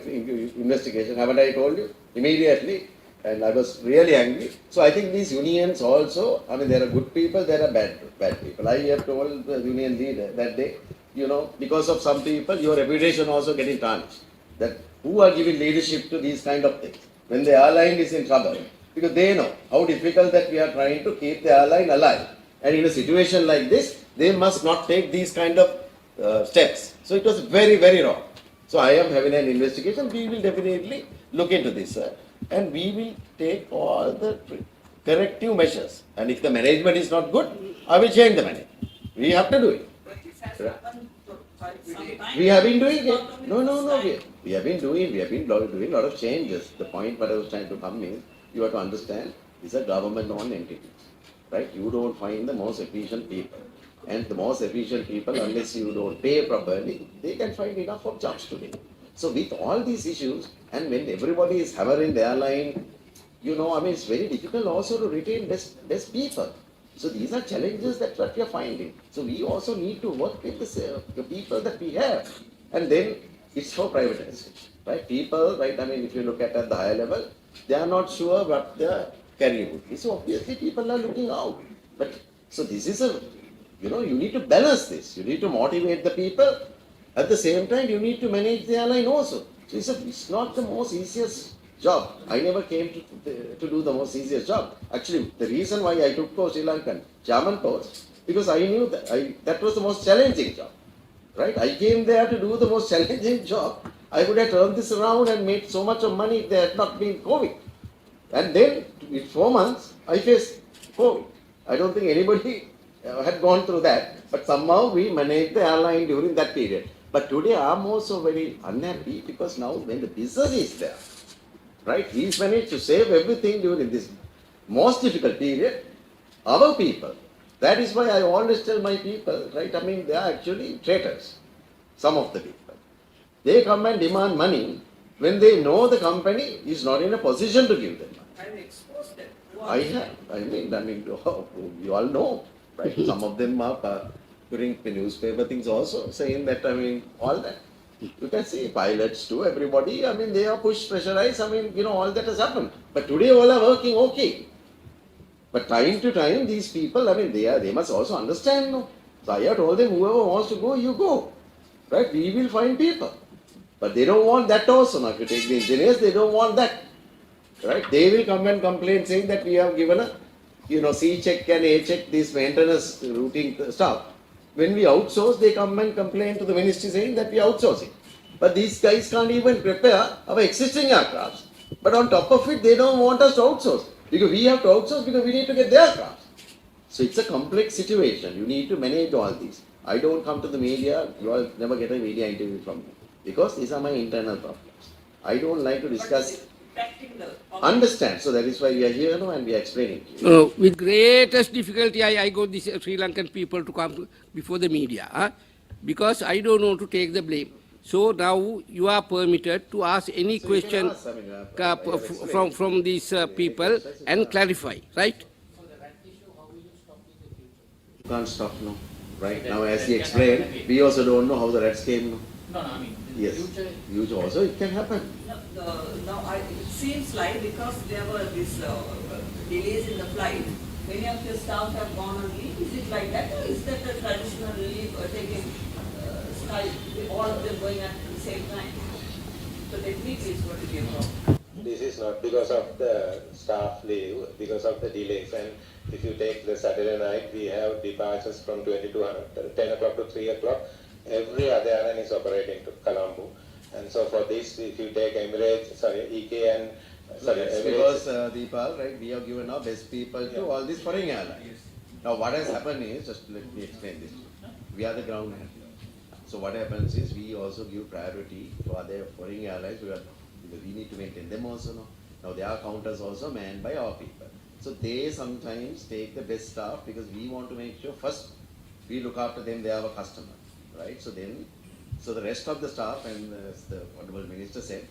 investigation. Haven't I told you? Immediately. And I was really angry. So I think these unions also, I mean, there are good people, there are bad people. I have told the union leader that day, because of some people, your reputation also getting tarnished. That who are giving leadership to these kind of things when the airline is in trouble, because they know how difficult that we are trying to keep the airline alive, and in a situation like this they must not take these kind of steps. So it was very, very wrong. So I am having an investigation. We will definitely look into this, sir, and we will take all the corrective measures, and if the management is not good, I will change the management. We have to do it. We have been doing it. No. We have been doing a lot of changes. The point what I was trying to come is, you have to understand, these are government-owned entities, right? You don't find the most efficient people. And the most efficient people, unless you don't pay properly, they can find enough of jobs today. So with all these issues, and when everybody is hammering the airline, I mean, it's very difficult also to retain best people. So these are challenges that we are finding. So we also need to work with the people that we have. And then it's for privatization, right? People, right, I mean, if you look at the higher level, they are not sure what their career would be. So obviously people are looking out. But so this is you need to balance this. You need to motivate the people. At the same time, you need to manage the airline also. So it's not the most easiest job. I never came to do the most easiest job. Actually, the reason why I took Sri Lankan chairman post, because I knew that was the most challenging job. Right? I came there to do the most challenging job. I would have turned this around and made so much of money if there had not been COVID. And then, in 4 months, I faced COVID. I don't think anybody had gone through that. But somehow we managed the airline during that period. But today I'm also very unhappy because now when the business is there, right, we managed to save everything during this most difficult period. Our people, that is why I always tell my people, right, I mean, they are actually traitors, some of the people. They come and demand money when they know the company is not in a position to give them money. And expose them. I mean, you all know, right? Some of them are putting the newspaper things also, saying that, I mean, all that. You can see pilots too, everybody, I mean, they are pushed, pressurized, I mean, all that has happened. But today all are working okay. But time to time, these people, I mean, they must also understand, no? So I have told them, whoever wants to go, you go. Right? We will find people. But they don't want that also. Now, if you take the engineers, they don't want that. Right? They will come and complain saying that we have given a, C check and A check, this maintenance routine stuff. When we outsource, they come and complain to the ministry saying that we are outsourcing. But these guys can't even prepare our existing aircrafts. But on top of it, they don't want us to outsource. Because we have to outsource because we need to get their aircraft. So it's a complex situation. You need to manage all these. I don't come to the media, you all never get a media interview from me. Because these are my internal problems. I don't like to discuss. Understand. So that is why we are here now and we are explaining to you. With greatest difficulty, I got these Sri Lankan people to come before the media, because I don't want to take the blame. So now you are permitted to ask any So you can question ask, I mean, from these people and clarify, right? You can't stop now. Right now, as he explained, we also don't know how the rats came now. No, I mean, in Yes. future, Huge also, it can happen. It seems like because there were these delays in the flight, many of your staff have gone on leave. Is it like that, or is that a traditional leave taking style, all of them going at the same time? So technically it's going to be a problem. This is not because of the staff leave, because of the delays. And if you take the Saturday night, we have departures from 10 o'clock to 3 o'clock. Every other airline is operating to Colombo. And so for this, if you take EK and Yes, because Deepal, right, we have given our best people to all these foreign airlines. Now what has happened is, just let me explain this. We are the ground handler. So what happens is we also give priority to other foreign airlines because we need to maintain them also now. Now their counters also manned by our people. So they sometimes take the best staff because we want to make sure first we look after them, they are our customer. Right? So the rest of the staff, and as the Honorable Minister said,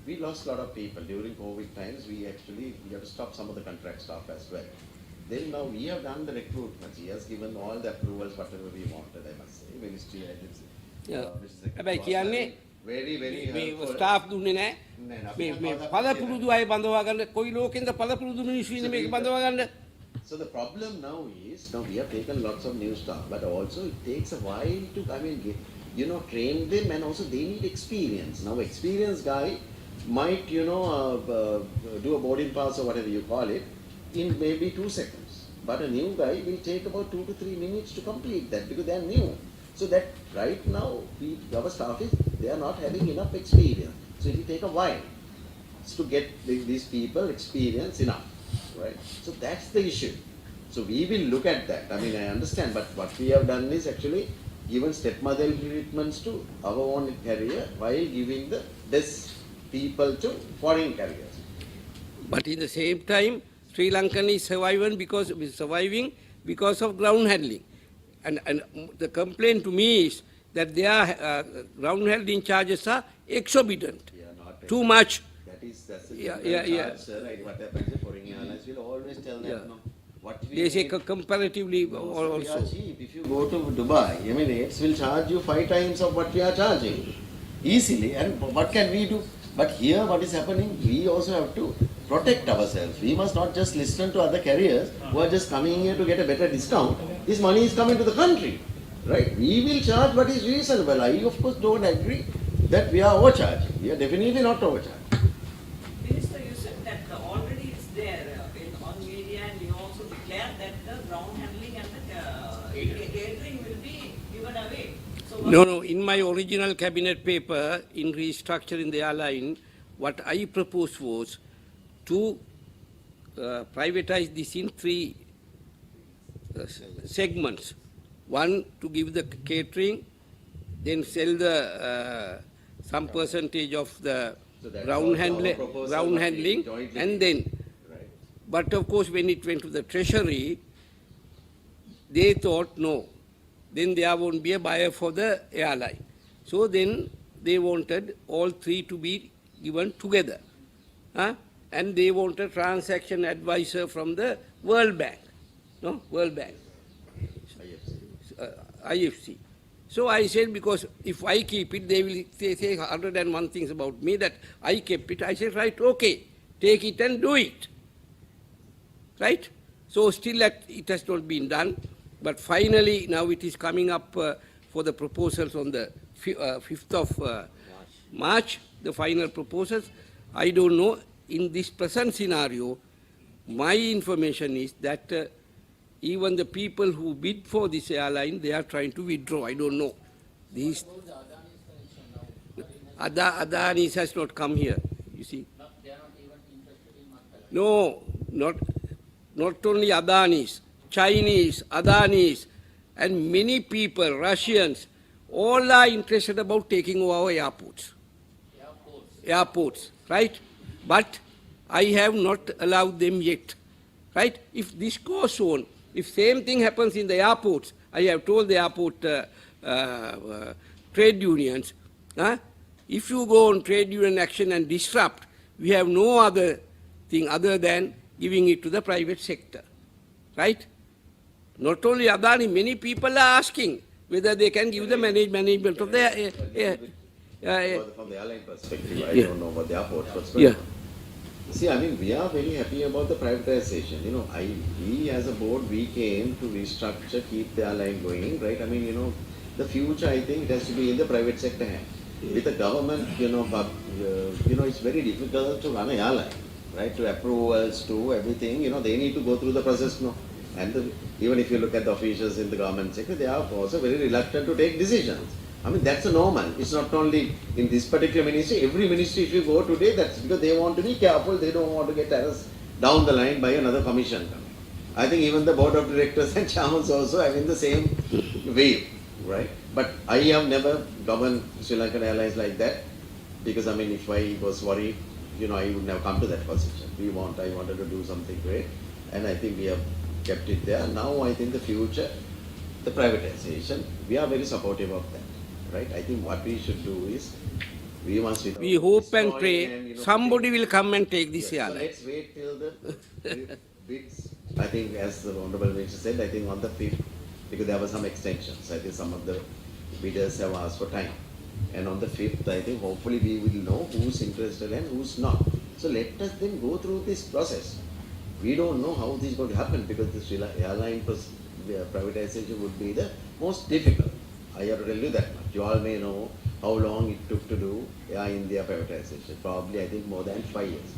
we lost a lot of people. During COVID times, we have to stop some of the contract staff as well. Then now we have done the recruitment. He has given all the approvals, whatever we wanted, I must say. Ministry agency. හැබැයි කියන්නේ Very, very මේ helpful. Staff දුන්නේ නැහැ. නෑ, නෑ, මේ අපි මේ කවදාවත් පළපුරුදු අය බඳවා ගන්න කොයි ලෝකෙන්ද පළපුරුදු මිනිස්සු ඉන්නේ මේක බඳවා ගන්න. So the problem now is, now we have taken lots of new staff, but also it takes a while to, train them, and also they need experience. Now experienced guy might, do a boarding pass or whatever you call it in maybe 2 seconds. But a new guy will take about 2 to 3 minutes to complete that because they are new. So that right now, our staff they are not having enough experience. So it will take a while to get these people experience enough, right? So that's the issue. So we will look at that. I mean, I understand, but what we have done is actually given stepmother treatments to our own carrier while giving the best people to foreign carriers. But in the same time, Sri Lankan is surviving because of ground handling. And the complaint to me is that their ground handling charges are exorbitant. Yeah, not Too much. That's a Yeah, different yeah, charge, sir. Right? What happens is foreign airlines will always tell them, Yeah. no, what we They say need- comparatively No, sir, we are also. cheap. If you go to Dubai, Emirates will charge you 5 times of what we are charging easily. And what can we do? But here, what is happening? We also have to protect ourselves. We must not just listen to other carriers who are just coming here to get a better discount. This money is coming to the country, right? We will charge what is reasonable. I, of course, don't agree that we are overcharging. We are definitely not overcharging. Minister, you said that already it's there on media, and you also declared that the ground handling and the catering will be given away. So No. In my original cabinet paper, in restructuring the airline, what I proposed was to privatize this in 3 segments. One, to give the catering, then sell the some percentage of the So that's ground also our proposal, what we handling, jointly and did. then. Right. But of course, when it went to the treasury, they thought no, then there won't be a buyer for the airline. So then they wanted all 3 to be given together. And they want a transaction advisor from the World Bank. No, World Bank. IFC. So I said, because if I keep it, they will say 101 things about me that I kept it. I said, right, okay, take it and do it. Right? So still it has not been done, but finally now it is coming up for the proposals on the 5th of March, the final proposals. I don't know, in this present scenario, my information is that even the people who bid for this airline, they are trying to withdraw. I don't know. These Adanis has not come here, you see. No, not only Adanis, Chinese, Adanis, and many people, Russians, all are interested about taking over our airports. Airports, right? But I have not allowed them yet, right? If this goes on, if same thing happens in the airports, I have told the airport trade unions, if you go on trade union action and disrupt, we have no other thing other than giving it to the private sector, right? Not only Adani, many people are asking whether they can give the management of the From the airline perspective, I don't know what the airport perspective. yeah. See, I mean, we are very happy about the privatization. You know, we as a board, we came to restructure, keep the airline going, right? I mean, you know, the future, I think, it has to be in the private sector hand. With the government, it's very difficult to run an airline, right? To approvals, to everything, they need to go through the process, no? And even if you look at the officials in the government sector, they are also very reluctant to take decisions. I mean, that's a normal. It's not only in this particular ministry. Every ministry, if you go today, that's because they want to be careful. They don't want to get harassed down the line by another commission. I think even the board of directors and chairmen also have in the same way, right? But I have never governed Sri Lankan Airlines like that, because I mean, if I was worried, I wouldn't have come to that position. I wanted to do something great, and I think we have kept it there. Now I think the future, the privatization, we are very supportive of that. Right? I think what we should do is, we hope and pray somebody will come and take this airline. So let's wait till the bids. I think, as the Honorable Minister said, I think on the 5th, because there were some extensions. I think some of the bidders have asked for time. And on the 5th, I think hopefully we will know who's interested and who's not. So let us then go through this process. We don't know how this is going to happen, because the Sri Lanka airline privatization would be the most difficult. I have to tell you that much. You all may know how long it took to do Air India privatization. Probably, I think, more than 5 years.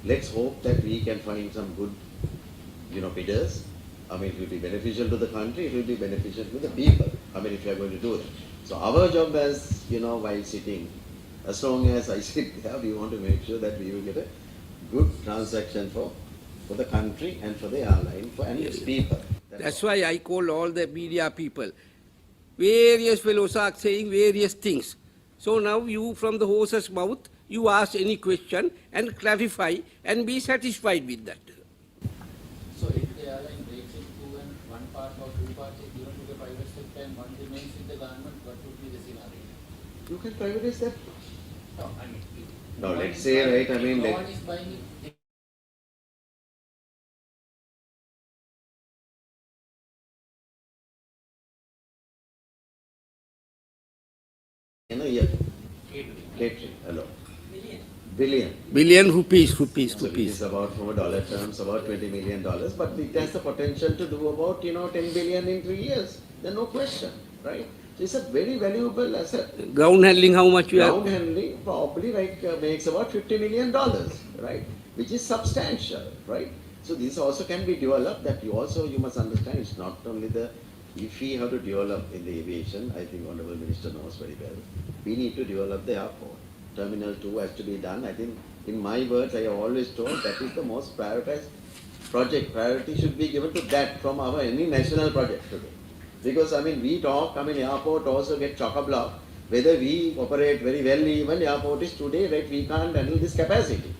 Let's hope that we can find some good, bidders. I mean, it will be beneficial to the country. It will be beneficial to the people. I mean, if you are going to do that. So our job as, while sitting, as long as I sit there, we want to make sure that we will get a good transaction for the country and for the airline and its people. That's why I call all the media people. Various fellows are saying various things. So now you, from the horse's mouth, you ask any question and clarify and be satisfied with that. So if the airline breaks into one part or two parts is given to the private sector and one remains in the government, what would be the scenario? You can privatize that. No, I mean, No, let's say, right, I mean, no one is buying it. In a year. 8 hello. Billion rupees. So it is about, from dollar terms, about $20 million, but it has the potential to do about, 10 billion in 3 years. There's no question, right? So it's a very valuable asset. Ground handling, how much you have? Ground handling probably makes about $50 million, right? Which is substantial, right? So this also can be developed. That you must understand, it's not only if we have to develop in the aviation, I think Honorable Minister knows very well, we need to develop the airport. Terminal 2 has to be done. I think, in my words, I have always told that is the most prioritized project. Priority should be given to that from any national project today. Because, we talk, airport also get chock-a-block. Whether we operate very well, even airport is today, right, we can't handle this capacity.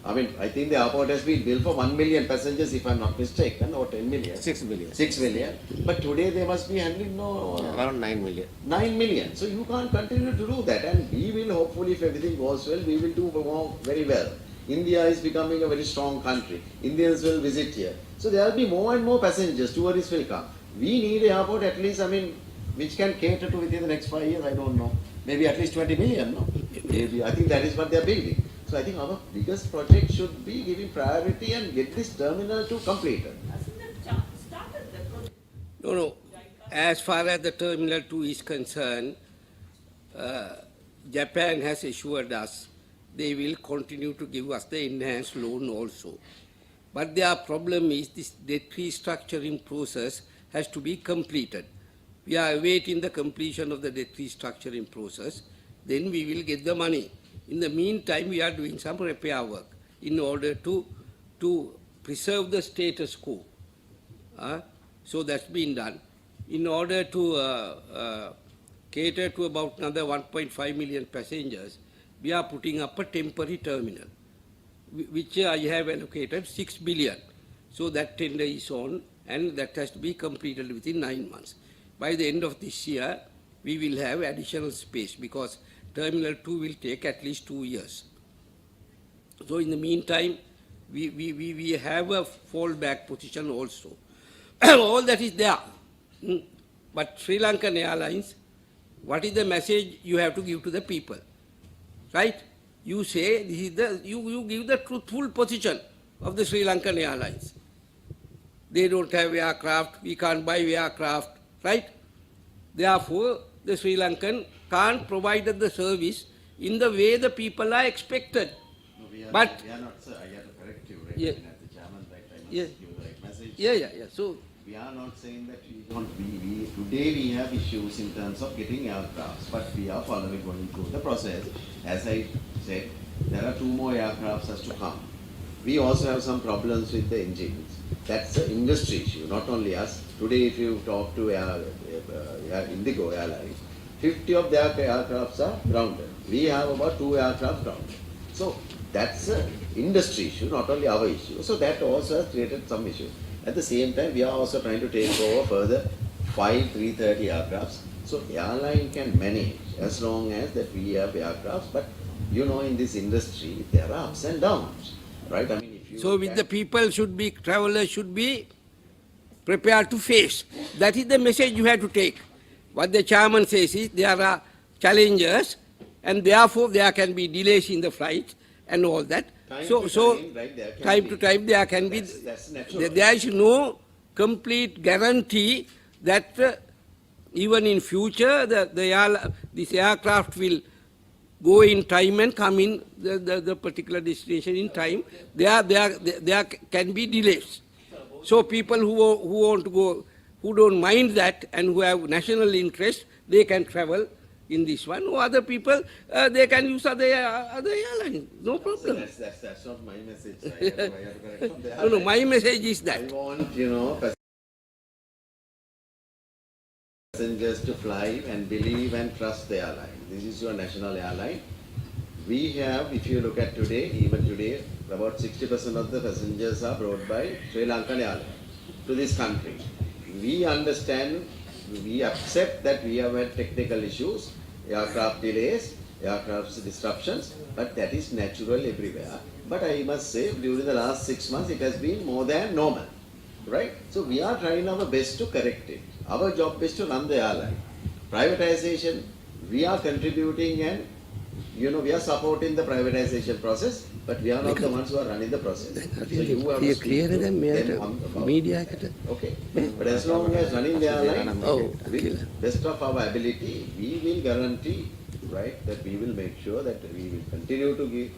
I think the airport has been built for 1 million passengers, if I'm not mistaken, or 10 million. 6 million. 6 million. But today they must be handling around 9 million. 9 million. So you can't continue to do that. And we will hopefully, if everything goes well, we will do very well. India is becoming a very strong country. Indians will visit here. So there will be more and more passengers. Tourists will come. We need an airport at least, which can cater to within the next 5 years, I don't know. Maybe at least 20 million, no? Maybe, I think that is what they are building. So I think our biggest project should be giving priority and get this terminal to completed. Hasn't that started the project? No. As far as the Terminal 2 is concerned, Japan has assured us they will continue to give us the enhanced loan also. But their problem is this debt restructuring process has to be completed. We are awaiting the completion of the debt restructuring process, then we will get the money. In the meantime, we are doing some repair work in order to preserve the status quo. So that's been done. In order to cater to about another 1.5 million passengers, we are putting up a temporary terminal, which I have allocated 6 billion. So that tender is on, and that has to be completed within 9 months. By the end of this year, we will have additional space because Terminal 2 will take at least 2 years. So in the meantime, we have a fallback position also. All that is there. But Sri Lankan Airlines, what is the message you have to give to the people? Right? You say, this is the, you give the truthful position of the Sri Lankan Airlines. They don't have aircraft, we can't buy aircraft, right? Therefore, the Sri Lankan can't provide the service in the way the people are expected. No, we are But not, sir, I have to correct you, right? Yeah. I mean, as the chairman, right, I must Yeah. give the right message. yeah. So, We are not saying that we don't, today we have issues in terms of getting aircrafts, but we are going through the process. As I said, there are 2 more aircrafts has to come. We also have some problems with the engines. That's an industry issue, not only us. Today if you talk to Indigo Airlines, 50 of their aircrafts are grounded. We have about 2 aircraft grounded. So that's an industry issue, not only our issue. So that also has created some issues. At the same time, we are also trying to take over further 5 330 aircrafts. So airline can manage as long as that we have aircrafts. But you know, in this industry, there are ups and downs, right? I mean, if you so with the people travelers should be prepared to face. That is the message you have to take. What the chairman says is there are challenges and therefore there can be delays in the flight and all that. Time So, to so time, right, there can time be. to time there can That's be, natural. there is no complete guarantee that even in future this aircraft will go in time and come in the particular destination in time. There can be delays. So people who want to go, who don't mind that and who have national interest, they can travel in this one. Or other people, they can use other airlines. No problem. That's not my message. I have to correct from the No, airline. my message is I that. want, passengers to fly and believe and trust the airline. This is your national airline. We have, if you look at today, even today, about 60% of the passengers are brought by Sri Lankan Airlines to this country. We understand, we accept that we have had technical issues, aircraft delays, aircraft disruptions, but that is natural everywhere. But I must say, during the last 6 months, it has been more than normal, right? So we are trying our best to correct it. Our job is to run the airline. Privatization, we are contributing and we are supporting the privatization process, but we are not the ones who are running the process. So you have to speak to them about media. Okay, but as long as running the airline, with best of our ability, we will guarantee, right, that we will make sure that we will continue to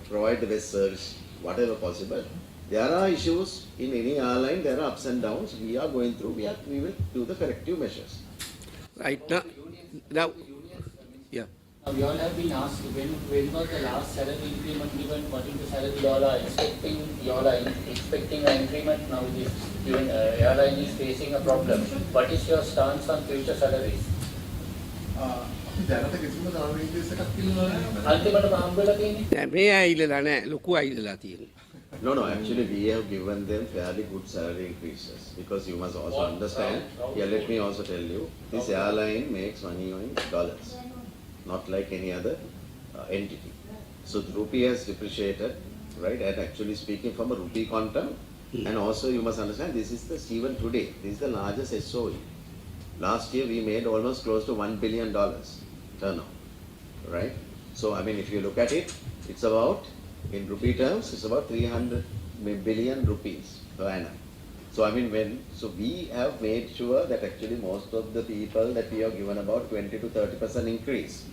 provide the best service, whatever possible. There are issues in any airline, there are ups and downs. We are going through, we will do the corrective measures. Right now, yeah. Now, we all have been asked when was the last salary increment given, what is the salary you all are expecting an increment now this given airline is facing a problem. What is your stance on future salaries? දැනට කිසිම සාමාන්‍ය ඉංග්‍රීසි එකක් පිළිගන්නේ නැහැ. අන්තිමට හම්බෙලා තියෙන්නේ මේ අයිලලා නැහැ, ලොකු අයිලලා තියෙනවා. No, actually we have given them fairly good salary increases because you must also understand, let me also tell you, this airline makes money in dollars, not like any other entity. So the rupee has depreciated, right, and actually speaking from a rupee quantum, and also you must understand this is even today, this is the largest SOE. last year we made almost close to $1 billion turnover, right? So I mean, if you look at it, it's about, in rupee terms, it's about 300 billion rupees per annum. So I mean, we have made sure that actually most of the people that we have given about 20 to 30% increase,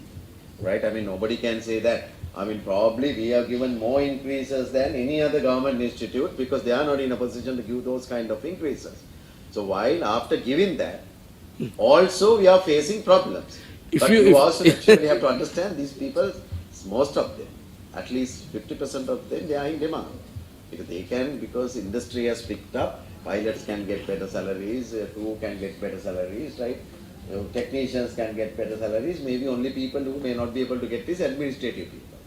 right? I mean, nobody can say that. I mean, probably we have given more increases than any other government institute because they are not in a position to give those kind of increases. So while after giving that, also we are facing problems. But you also actually have to understand these people, most of them, at least 50% of them, they are in demand. Because industry has picked up, pilots can get better salaries, crew can get better salaries, right? Technicians can get better salaries, maybe only people who may not be able to get this administrative people.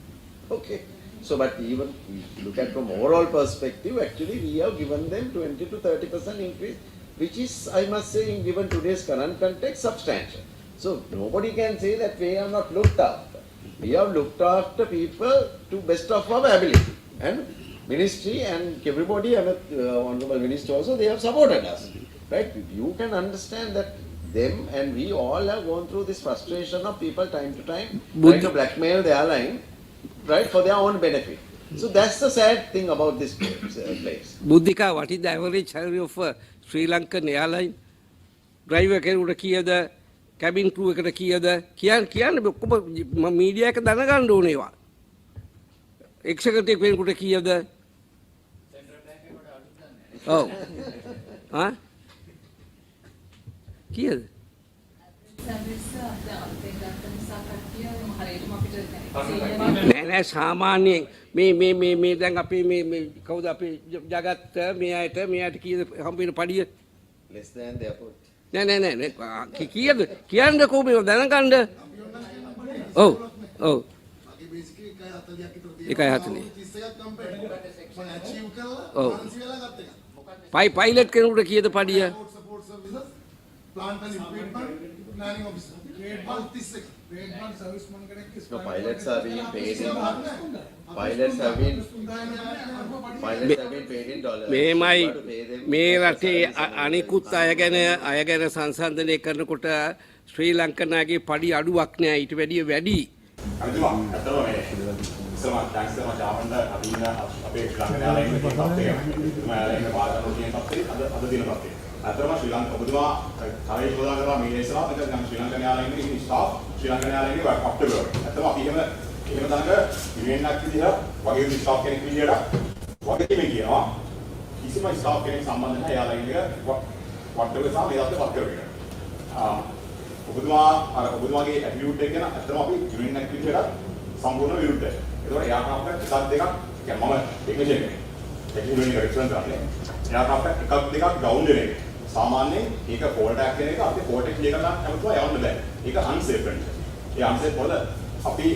Okay. So, but even if you look at from overall perspective, actually we have given them 20 to 30% increase, which is, I must say, given today's current context, substantial. So, nobody can say that we have not looked after. We have looked after people to best of our ability. And ministry and everybody, and Honorable Minister also, they have supported us. Right? You can understand that them and we all have gone through this frustration of people time to time trying to blackmail the airline, right, for their own benefit. So that's the sad thing about this place. Buddhika, what is the average salary of a Sri Lankan airline? Driver කෙනෙකුට කීයද? cabin crew එකට කීයද? කියන්නේ ඔක්කොම media එක දැනගන්න ඕනේ ඒවා. එක්සෙකියුටිව් කෙනෙකුට කීයද? ඔව්. හා? කීයද? නෑ සාමාන්‍යයෙන් මේ දැන් අපි මේ කවුද අපි ජගත් මේ අයට කීයද හම්බ වෙන පඩිය? Less than the airport. නෑ කීයද කියන්නකෝ මේ දැනගන්න. ඔව් ඔව්. මගේ බේසිකලි 140ක් විතර තියෙනවා. 140. 30ක් කම්පැනි මම අචීව් කරලා ඔව්. මානසි වෙලා ගත්ත එක. පයිලට් කෙනෙකුට කීයද පඩිය? Support services plant and equipment planning officer trademark 31 trademark serviceman කෙනෙක් So pilots are being paid in dollars. මේමයි මේ රටේ අනිකුත් අය ගැන සංසන්දනය කරනකොට ශ්‍රී ලංකනාගේ පඩි අඩුවක් නෑ ඊට වැඩිය වැඩි. අනිතුමා අතව මේ ඉස්සම ටැක්ස් කරන ජාමන්ද අපි ඉන්න අපේ ශ්‍රී ලංකන් එයාලයින් එකේ තත්ත්වය තුමා එයාලයින් බාරගන්න තියෙන තත්ත්වය අද දින තත්ත්වය. අතරම ශ්‍රී ලංකා ඔබතුමා කාර්ය යොදා කරලා මේ දේශනා මෙතන නම් ශ්‍රී ලංකන් එයාලයින් එකේ ස්ටාෆ් ශ්‍රී ලංකන් එයාලයින් එකේ අප්ටර් අතරම අපි එහෙම තනක ඉවෙන්ට් එකක් විදිහට වගේ ස්ටාෆ් කෙනෙක් විදිහට වගකීම කියනවා කිසිම ස්ටාෆ් කෙනෙක් සම්බන්ධ නැහැ එයාලයින් එක වට්ටක සහ මේ තත්ත්වය පත් කරගෙන. ඔබතුමාගේ ඇටිටියුඩ් එක ගැන අතරම අපි ඉවෙන්ට් එකක් විදිහට සම්පූර්ණ විරුද්ධයි. ඒතකොට එයාකාප්ට එකක් දෙකක් කියන්නේ මම ටෙක්නිෂියන් කෙනෙක්. ටෙක්නිෂියන් එක රිෆරන්ස් කරන්නේ. එයාකාප්ට එකක් දෙකක් ග්‍රවුන්ඩ් වෙන එක. සාමාන්‍යයෙන් ඒක ෆෝල්ට් එකක් කියන එක අපි ෆෝල්ට් එක ක්ලියර් කරලා හැමතුමා යවන්න බෑ. ඒක අන්සේෆ් වෙන්න. ඒ අන්සේෆ් වල අපි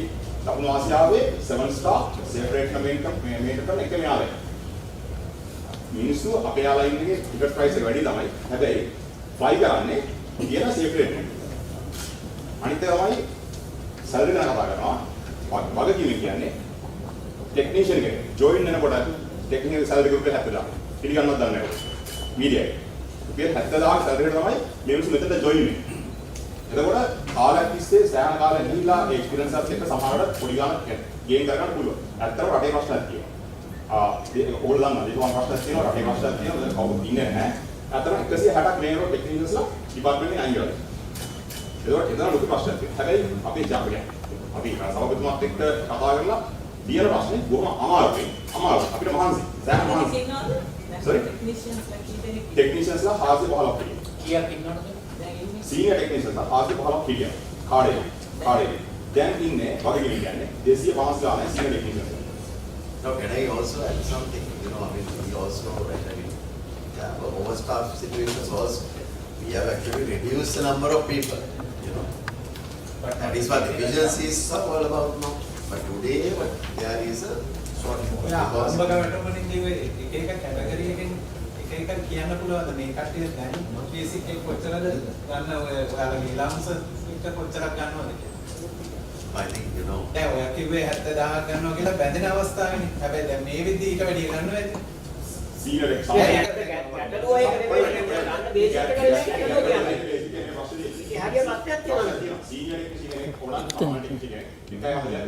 දකුණු ආසියාවේ 7 star සේෆ් රේට් මේක කරන එකම යාලයි. මිනිස්සු අපේ යාලයින් එකේ ටිකට් ප්‍රයිස් එක වැඩි තමයි. හැබැයි ෆ්ලයි කරන්නේ කියන සේෆ් රේට් එක. අනිත් එක තමයි සැලරි ගැන කතා කරනවා. වගකීම කියන්නේ ටෙක්නීෂියන් කෙනෙක් ජොයින් වෙනකොට ටෙක්නිකල් සැලරි ගෲප් එක 70000. පිළිගන්නවත් දන්නේ නැහැ. මීඩියා එක. අපි 70000 සැලරි එකට තමයි මේ මිනිස්සු මෙතන ජොයින් වෙන්නේ. එතකොට කාලයක් තිස්සේ සෑහන කාලයක් ගිහිල්ලා ඒ එක්ස්පීරියන්ස් එකත් එක්ක සමහරවිට පොඩි ගානක් ගේන් කරගන්න පුළුවන්. ඇත්තටම රටේ ප්‍රශ්නයක් තියෙනවා. ඒක ඕගොල්ලෝ දන්නවා. ඒක ප්‍රශ්නයක් තියෙනවා. රටේ ප්‍රශ්නයක් තියෙනවා. දැන් කවුරුත් ඉන්නේ නැහැ. ඇත්තටම 160ක් මේනෝ ටෙක්නීෂියන්ස්ලා ඩිපාර්ට්මන්ට් එකෙන් අයින් කරලා. එතන ලොකු ප්‍රශ්නයක් තියෙනවා. හැබැයි අපේ ජාපනයේ අපි සභාපතිතුමාත් එක්ක කතා කරලා දියන ප්‍රශ්නේ බොහොම අමාරුයි. අපිට මහන්සි. සෑහෙන මහන්සි. sorry ටෙක්නීෂියන්ස්ලා 415ක් කීයක් ඉන්නවද? සීනියර් ටෙක්නීෂියන්ස්ලා 415ක් හිටියා. කාඩේ. දැන් ඉන්නේ වගකීම කියන්නේ 250 ගානේ senior ටෙක්නීෂියන්ස්. Now, can I also add something? You know, I mean, we also, right, I mean, yeah, overstaffed situations also, we have actually reduced the number of people, you know. But that is what efficiency is all about now. But today, there is a shortfall. Because එක category එකෙන් එක කියන්න පුළුවන්ද මේ කට්ටිය දැන් basic එක කොච්චරද ගන්න ඔයාලගේ ලාම්ස එක කොච්චරක් ගන්නවද කියලා. I think, you know. දැන් ඔයා කිව්වේ 70000ක් ගන්නවා කියලා බැඳෙන අවස්ථාවනේ. හැබැයි දැන් මේ විදිහට ඊට වැඩිය ගන්නව ඇති. සීනියර් ගැටලුව ඒක නෙවෙයි ගන්න බේසික් එක නෙවෙයි හරිය ප්‍රශ්නයක් තියෙනවා. සීනියර් කෙනෙක් ඕනනම් සාමාන්‍ය කෙනෙක්. එකයි මහදෙන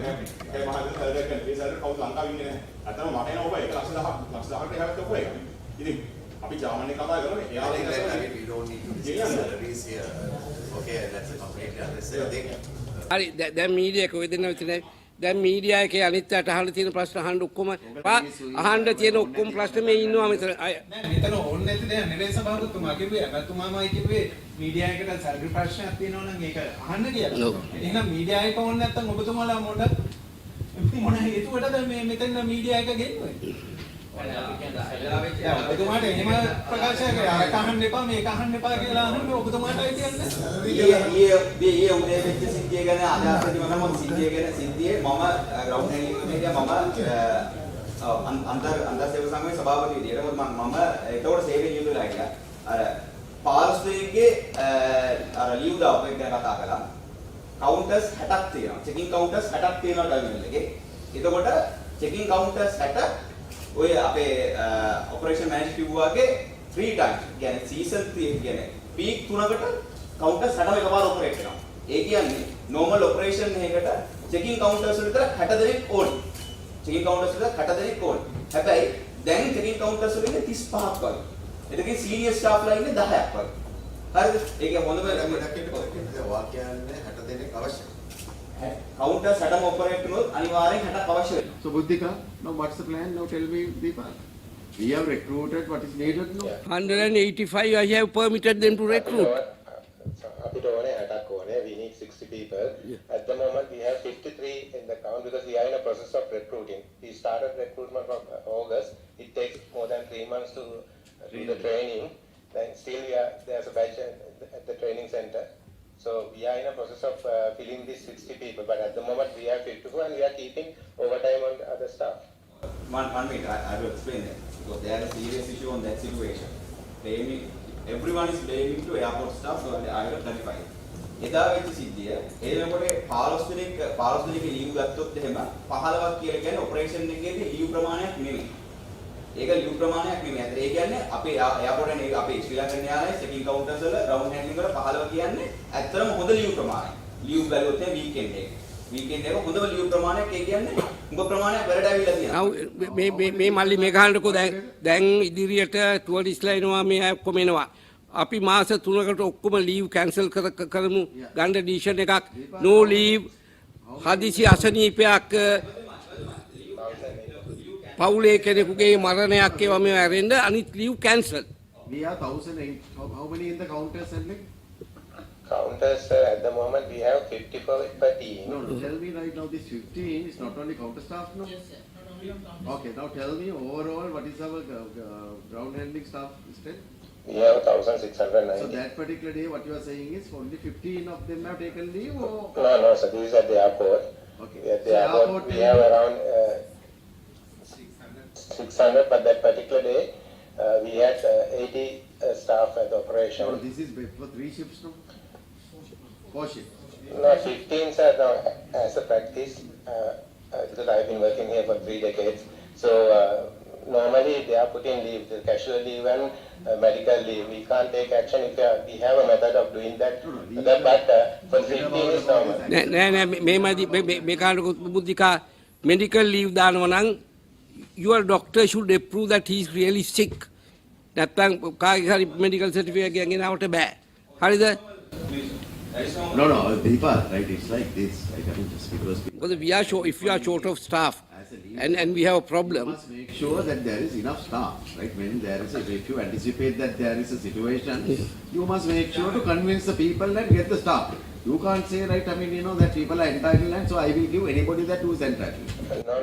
සල්ලි ගන්න. ඒ සල්ලි කවුද ලංකාවේ ඉන්නේ නැහැ. අතන මට එන ඔබ 1,10,000කට එහාට ඔබ එක. ඉතින් අපි ජාමන්නේ කතා කරන්නේ එයාලා we don't need to discuss salaries here. Okay, that's a completely unnecessary thing. හරි දැන් මීඩියා එක ඔය දෙන්න විතරයි. දැන් මීඩියා එකේ අනිත් අයට අහන්න තියෙන ප්‍රශ්න අහන්න ඔක්කොම අහන්න තියෙන ඔක්කොම ප්‍රශ්න මේ ඉන්නවා මෙතන. නෑ මෙතන ඕනේ නැති දේ නිරේශ බාගතුමා කිව්වේ අගතුමාමයි කිව්වේ මීඩියා එකට සල්ලි ප්‍රශ්නයක් තියෙනවා නම් ඒක අහන්න කියලා. එහෙනම් මීඩියා එක ඕනේ නැත්තම් ඔබතුමාලා මොන හේතුවටද මේ මෙතන මීඩියා එක ගෙන්නුවේ? ඔබතුමාට එහෙම ප්‍රකාශයක් අරක අහන්න එපා මේක අහන්න එපා කියලා අහන්නේ ඔබතුමාටයි කියන්නේ. ඊයේ උදේ වෙච්ච සිද්ධිය ගැන අදහස් දෙන්න මම සිද්ධිය ගැන සිද්ධියේ මම ග්‍රවුන්ඩ් හැන්ඩ්ලින් එකේ මම අන්තර් සේවක සංගමේ සභාපති විදියට මම ඒතකොට සේවයෙන් යුතුලා හිටියා. අර පාර්ශ්වයේ අර ලියු දාපු එක ගැන කතා කළා. කවුන්ටර්ස් 60ක් තියෙනවා. චෙකින් කවුන්ටර්ස් 60ක් තියෙනවා ටර්මිනල් එකේ. එතකොට චෙකින් කවුන්ටර්ස් 60 ඔය අපේ ඔපරේෂන් මැනේජර් කිව්වාගේ 3 times කියන්නේ සීසන් 3 කියන්නේ පීක් 3කට කවුන්ටර්ස් 60ම එකපාර ඔපරේට් වෙනවා. ඒ කියන්නේ නෝමල් ඔපරේෂන් එකකට චෙකින් කවුන්ටර්ස් වල විතර 60 දෙනෙක් ඕනේ. චෙකින් කවුන්ටර්ස් වල 60 දෙනෙක් ඕනේ. හැබැයි දැන් චෙකින් කවුන්ටර්ස් වල ඉන්නේ 35ක් වගේ. එතකේ සීනියර් ස්ටාෆ්ලා ඉන්නේ 10ක් වගේ. හරිද? ඒක හොඳම වාක්‍යයන්නේ 60 දෙනෙක් අවශ්‍යයි. කවුන්ටර්ස් 60ම ඔපරේට් කරනොත් අනිවාර්යෙන් 60ක් අවශ්‍ය වෙනවා. So Buddhika, now what's the plan? Now tell me, Deepa. We have recruited what is needed now. 185 I have permitted them to recruit. අපිට ඕනේ 60ක් ඕනේ. We need 60 people. At the moment we have 53 in the count because we are in a process of recruiting. We started recruitment from August. It takes more than 3 months to do the training. Then still there's a batch at the training center. So we are in a process of filling these 60 people, but at the moment we have 54 and we are keeping overtime on other staff. One minute, I will explain that. Because there is a serious issue on that situation. Blaming, everyone is blaming to airport staff, so I will clarify. එදා වෙච්ච සිද්ධිය ඒ වෙනකොට 15 දිනක leave ගත්තොත් එහෙම 15ක් කියලා කියන්නේ ඔපරේෂන් එකේදී ලීව් ප්‍රමාණයක් නෙමෙයි. ඒක ලීව් ප්‍රමාණයක් නෙමෙයි. අතට ඒ කියන්නේ අපේ එයාපෝට් එකේ අපේ ශ්‍රී ලංකන් යාලේ චෙකින් කවුන්ටර්ස් වල ග්‍රවුන්ඩ් හැන්ඩ්ලින් වල 15 කියන්නේ ඇත්තටම හොඳ ලීව් ප්‍රමාණයක්. ලීව් බැලුවොත් එහෙනම් වීකෙන්ඩ් එක. වීකෙන්ඩ් එක හොඳම ලීව් ප්‍රමාණයක් ඒ කියන්නේ උඹ ප්‍රමාණයක් වැඩට ඇවිල්ලා තියෙනවා. මේ මල්ලි මේ ගහන්නකෝ දැන් ඉදිරියට ටුවරිස්ට්ලා එනවා මේ අය ඔක්කොම එනවා. අපි මාස 3කට ඔක්කොම ලීව් කැන්සල් කරමු. ගන්න ඩිසිෂන් එකක් no leave හදිසි අසනීපයක් පවුලේ කෙනෙකුගේ මරණයක් ඒවා මේ ඇරෙන්න අනිත් leave cancel. We have 1,008. How many in the counters handling? Counters at the moment we have 54 per team. No, tell me right now this 15 is not only counter staff, no? Yes, sir. Not only on counter. Okay, now tell me overall what is our ground handling staff strength? We have 1,690. So that particular day what you are saying is only 15 of them have taken leave or? No, so this is at the airport. Okay. At the airport we have around 600, but that particular day we had 80 staff at the operation. No, this is for 3 shifts, no? 4 shifts. No, 15 are now as a practice because I've been working here for 3 decades. So normally they are put in leave, the casual leave and medical leave. We can't take action if we have a method of doing that. But for 15 is normal. නෑ මේ කාරණක Buddhika medical leave දානවා නම් your doctor should approve that he is really sick. නැත්නම් කාගේ හරි medical certificate එකක් ගෙනාවට බෑ. හරිද? No, Deepa, right, it's like this. Right, I mean, just because if we are short of staff and we have a problem. You must make sure that there is enough staff, right? When there is if you anticipate that there is a situation, you must make sure to convince the people and get the staff. You can't say, right, I mean, that people are entitled and so I will give anybody that who is entitled. No,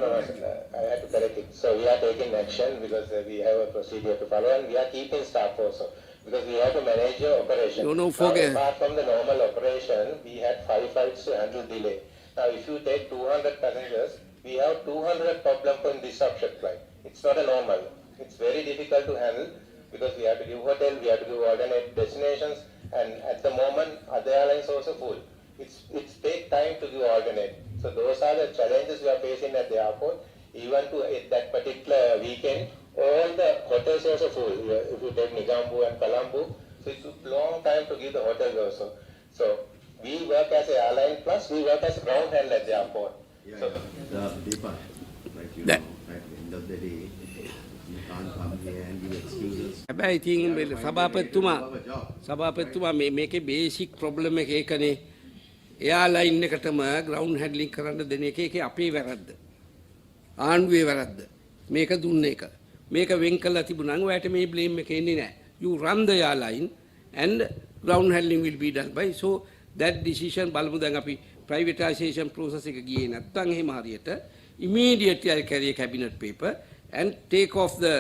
I had to correct it. So we are taking action because we have a procedure to follow and we are keeping staff also. Because we have to manage your operation. No, forget. Apart from the normal operation, we had 5 flights to handle delay. Now, if you take 200 passengers, we have 200 problems in disruption flight. It's not a normal. It's very difficult to handle because we have to give hotel, we have to give alternate destinations, and at the moment, other airlines also full. It's take time to give alternate. So those are the challenges we are facing at the airport. Even to at that particular weekend, all the hotels also full. If you take Nigambu and Colombo, so it took long time to give the hotels also. So we work as an airline plus we work as a ground handler at the airport. Yeah, So yeah. The Deepak, like you That- know, at the end of the day, you can't come here and give excuses. හැබැයි ඉතින් සභාපතිතුමා මේකේ basic problem එක ඒකනේ. Airline එකටම ground handling කරන්න දෙන එක ඒකේ අපේ වැරද්ද. ආණ්ඩුවේ වැරද්ද. මේක දුන්න එක. මේක වෙන් කළා තිබුණා නම් ඔයාලට මේ බ්ලේම් එක එන්නේ නැහැ. You run the airline and ground handling will be done by. So that decision බලමු දැන් අපි privatization process එක ගියේ නැත්නම් එහෙම හරියට immediately I carry a cabinet paper and take off the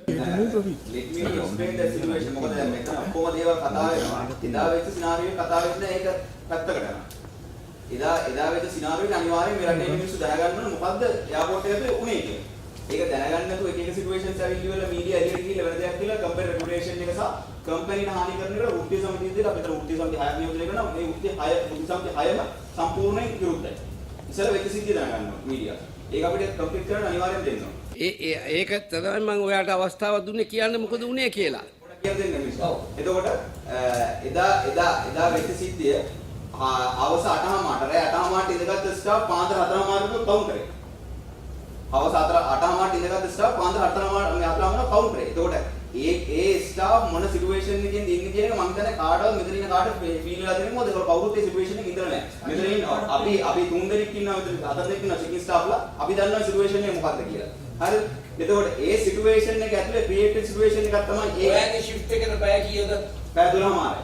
let me explain that situation. මොකද දැන් මෙතන ඔක්කොම දේවල් කතා වෙනවා. එදා වෙච්ච සිනාරියෝ කතා වෙන්නේ ඒක පැත්තකට යනවා. එදා වෙච්ච සිනාරියෝනේ අනිවාර්යයෙන් මේ රටේ මිනිස්සු දැනගන්න ඕනේ මොකද්ද එයාපෝට් එකේ උනේ කියලා. ඒක දැනගන්න නැතුව එක එක සිටුේෂන්ස් ඇවිල්ලි වල මීඩියා එළියට ගිහිල්ලා වෙන දෙයක් කියලා කම්පැනි රෙපියුටේෂන් එක සහ කම්පැනිට හානි කරන එක වෘත්තීය සමිතිය දෙක අපිට වෘත්තීය සමිතිය 6ක් නියෝජනය කරනවා. මේ වෘත්තීය 6ම සම්පූර්ණයෙන් විරුද්ධයි. ඉතල වෙච්ච සිද්ධිය දැනගන්න ඕනේ මීඩියා. ඒක අපිට කම්ප්ලීට් කරන්න අනිවාර්යෙන් දෙන්න ඕනේ. ඒක තමයි මම ඔයාලට අවස්ථාවක් දුන්නේ කියන්න මොකද උනේ කියලා. එතකොට එදා වෙච්ච සිද්ධිය අවස 8:00 රෑ 8:00 ඉඳගත්ත ස්ටාෆ් පාන්දර 4:00 කවුන්ට් කරේ. අවස 8:00 ඉඳගත්ත ස්ටාෆ් පාන්දර 4:00 කවුන්ට් කරේ. එතකොට ඒ ස්ටාෆ් මොන සිටුේෂන් එකකින්ද ඉන්නේ කියන එක මම හිතන්නේ කාටවත් මෙතන ඉන්න කාටවත් ෆීල් වෙලා දෙන්නේ මොකද ඒක කවුරුත් ඒ සිටුේෂන් එකේ ඉඳලා නැහැ. මෙතන ඉන්න අපි 3 දෙනෙක් ඉන්නවා මෙතන 4 දෙනෙක් ඉන්නවා චෙකින් ස්ටාෆ්ලා අපි දන්නවා සිටුේෂන් එක මොකක්ද කියලා. හරිද? එතකොට ඒ සිටුේෂන් එක ඇතුලේ ක්‍රියේටිව් සිටුේෂන් එකක් තමයි ඒ ඔයාගේ shift එකට බය කීයද? පැය 12මාරයි.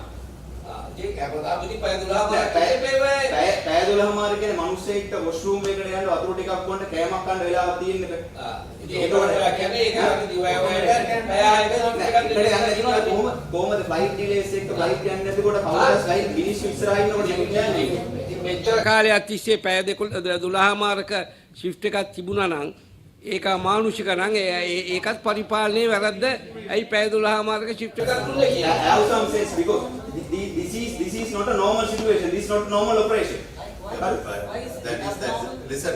ඒක අපදාපති පැය 12මාරයි. පැය 12මාරයි කියන්නේ මිනිස්සෙක්ට වොෂ්රූම් එකකට යන්න වතුර ටිකක් බොන්න කෑමක් ගන්න වෙලාවක් තියෙන්නක. ඉතින් ඒක ඔයා කියන්නේ ඒක හරියටම කොහොමද ෆ්ලයිට් ඩිලේස් එක්ක ෆ්ලයිට් යන්නේ නැතිකොට කවුරුද ෆ්ලයිට් මිනිස්සු ඉස්සරහින් ඉන්නකොට යන්නේ කියන්නේ. ඉතින් මෙච්චර කාලයක් තිස්සේ පැය 12මාරක shift එකක් තිබුණා නම් ඒක අමානුෂික නම් ඒකත් පරිපාලනයේ වැරද්ද. ඇයි පැය 12මාරක shift එකක් දුන්නේ කියලා. I have some sense because this is not a normal situation. This is not normal operation. Listen.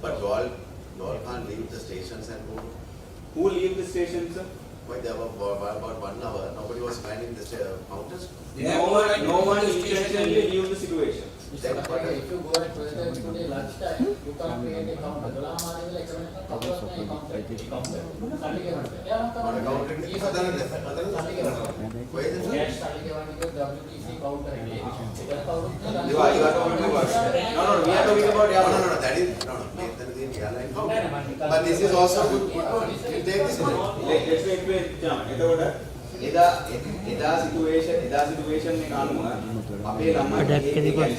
But you all can't leave the stations and go. Who leave the station, sir? Why there were about 1 hour. Nobody was manning the counters. No one intentionally leave the situation. If you go at today lunchtime, you can't create a counter. We are talking about That is the airline counter. But this is also good. You take this. Let's explain. එදා situation එක අනුව අපේ ළමයි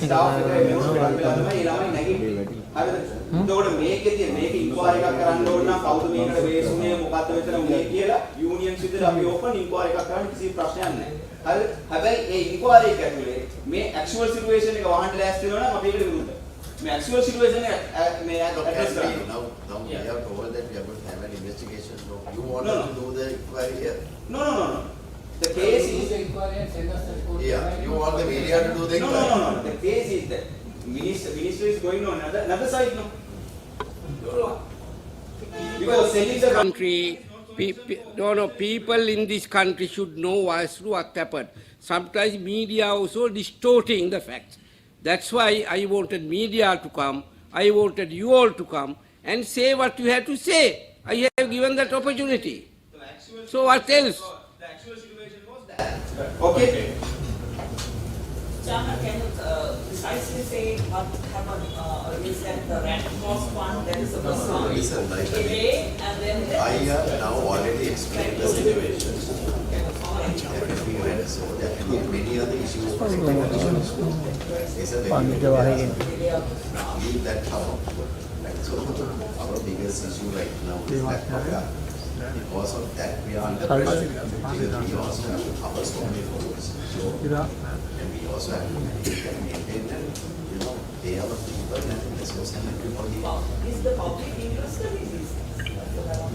staff එකේ මෙහෙම වෙලා තමයි ඒ ළමයි නැගිටින්නේ. හරිද? එතකොට මේකෙදී මේක ඉන්ක්වයරි එකක් කරන්න ඕන නම් කවුද මේකට බේසුනේ මොකද්ද මෙතන උනේ කියලා යූනියන්ස් විදිහට අපි ඕපන් ඉන්ක්වයරි එකක් කරන්න කිසි ප්‍රශ්නයක් නැහැ. හරිද? හැබැයි ඒ ඉන්ක්වයරි එක ඇතුලේ මේ ඇක්චුවල් සිටුේෂන් එක වහන්න ලෑස්ති වෙනවා නම් අපි ඒකට විරුද්ධයි. මේ ඇක්චුවල් සිටුේෂන් එක මේ ඇඩ්‍රස් කරන්න. Now we have told that we are going to have an investigation. So you want to do the inquiry here? No. The case is Yeah, you want the media to do the inquiry? No. The case is that minister is going on another side, no. Because selling the country, people in this country should know what happened. Sometimes media also distorting the facts. That's why I wanted media to come. I wanted you all to come and say what you have to say. I have given that opportunity. So what else? The actual situation was that. Okay. Chairman, can you precisely say what happened? Is that the Red Cross fund, that is the first one? Listen, like, Delay and then... I have now already explained the situation. There can be rent, so there can be many other issues. It's a very leave that out. Right, so our biggest issue right now is that because of that we are under pressure. Because we also have to cover so many roads. So, and we also have to maintain them, pay our people and associate everybody. Is the public interested in this?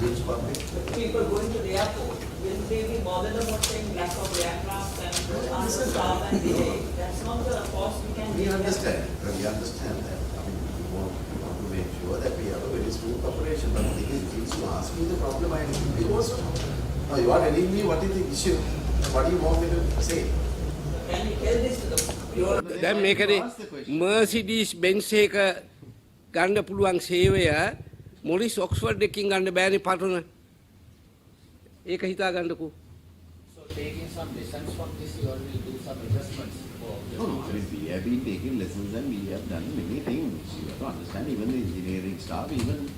Which public? People going to the airport, will they be bothered about saying lack of aircraft and staff and delay? That's not the cost we can... We understand that. We want to make sure that we have a very smooth operation. But the thing is, since you ask me the problem, I will also. Now you are telling me what is the issue. What do you want me to say? Can you tell this to the people? දැන් මේකනේ Mercedes Benz එක ගන්න පුළුවන් සේවය Morris Oxford එකකින් ගන්න බෑනේ පටන. ඒක හිතා ගන්නකෝ. So taking some lessons from this, you all will do some adjustments for No, no, I mean, we have been taking lessons and we have done many things. You have to understand, even the engineering staff, even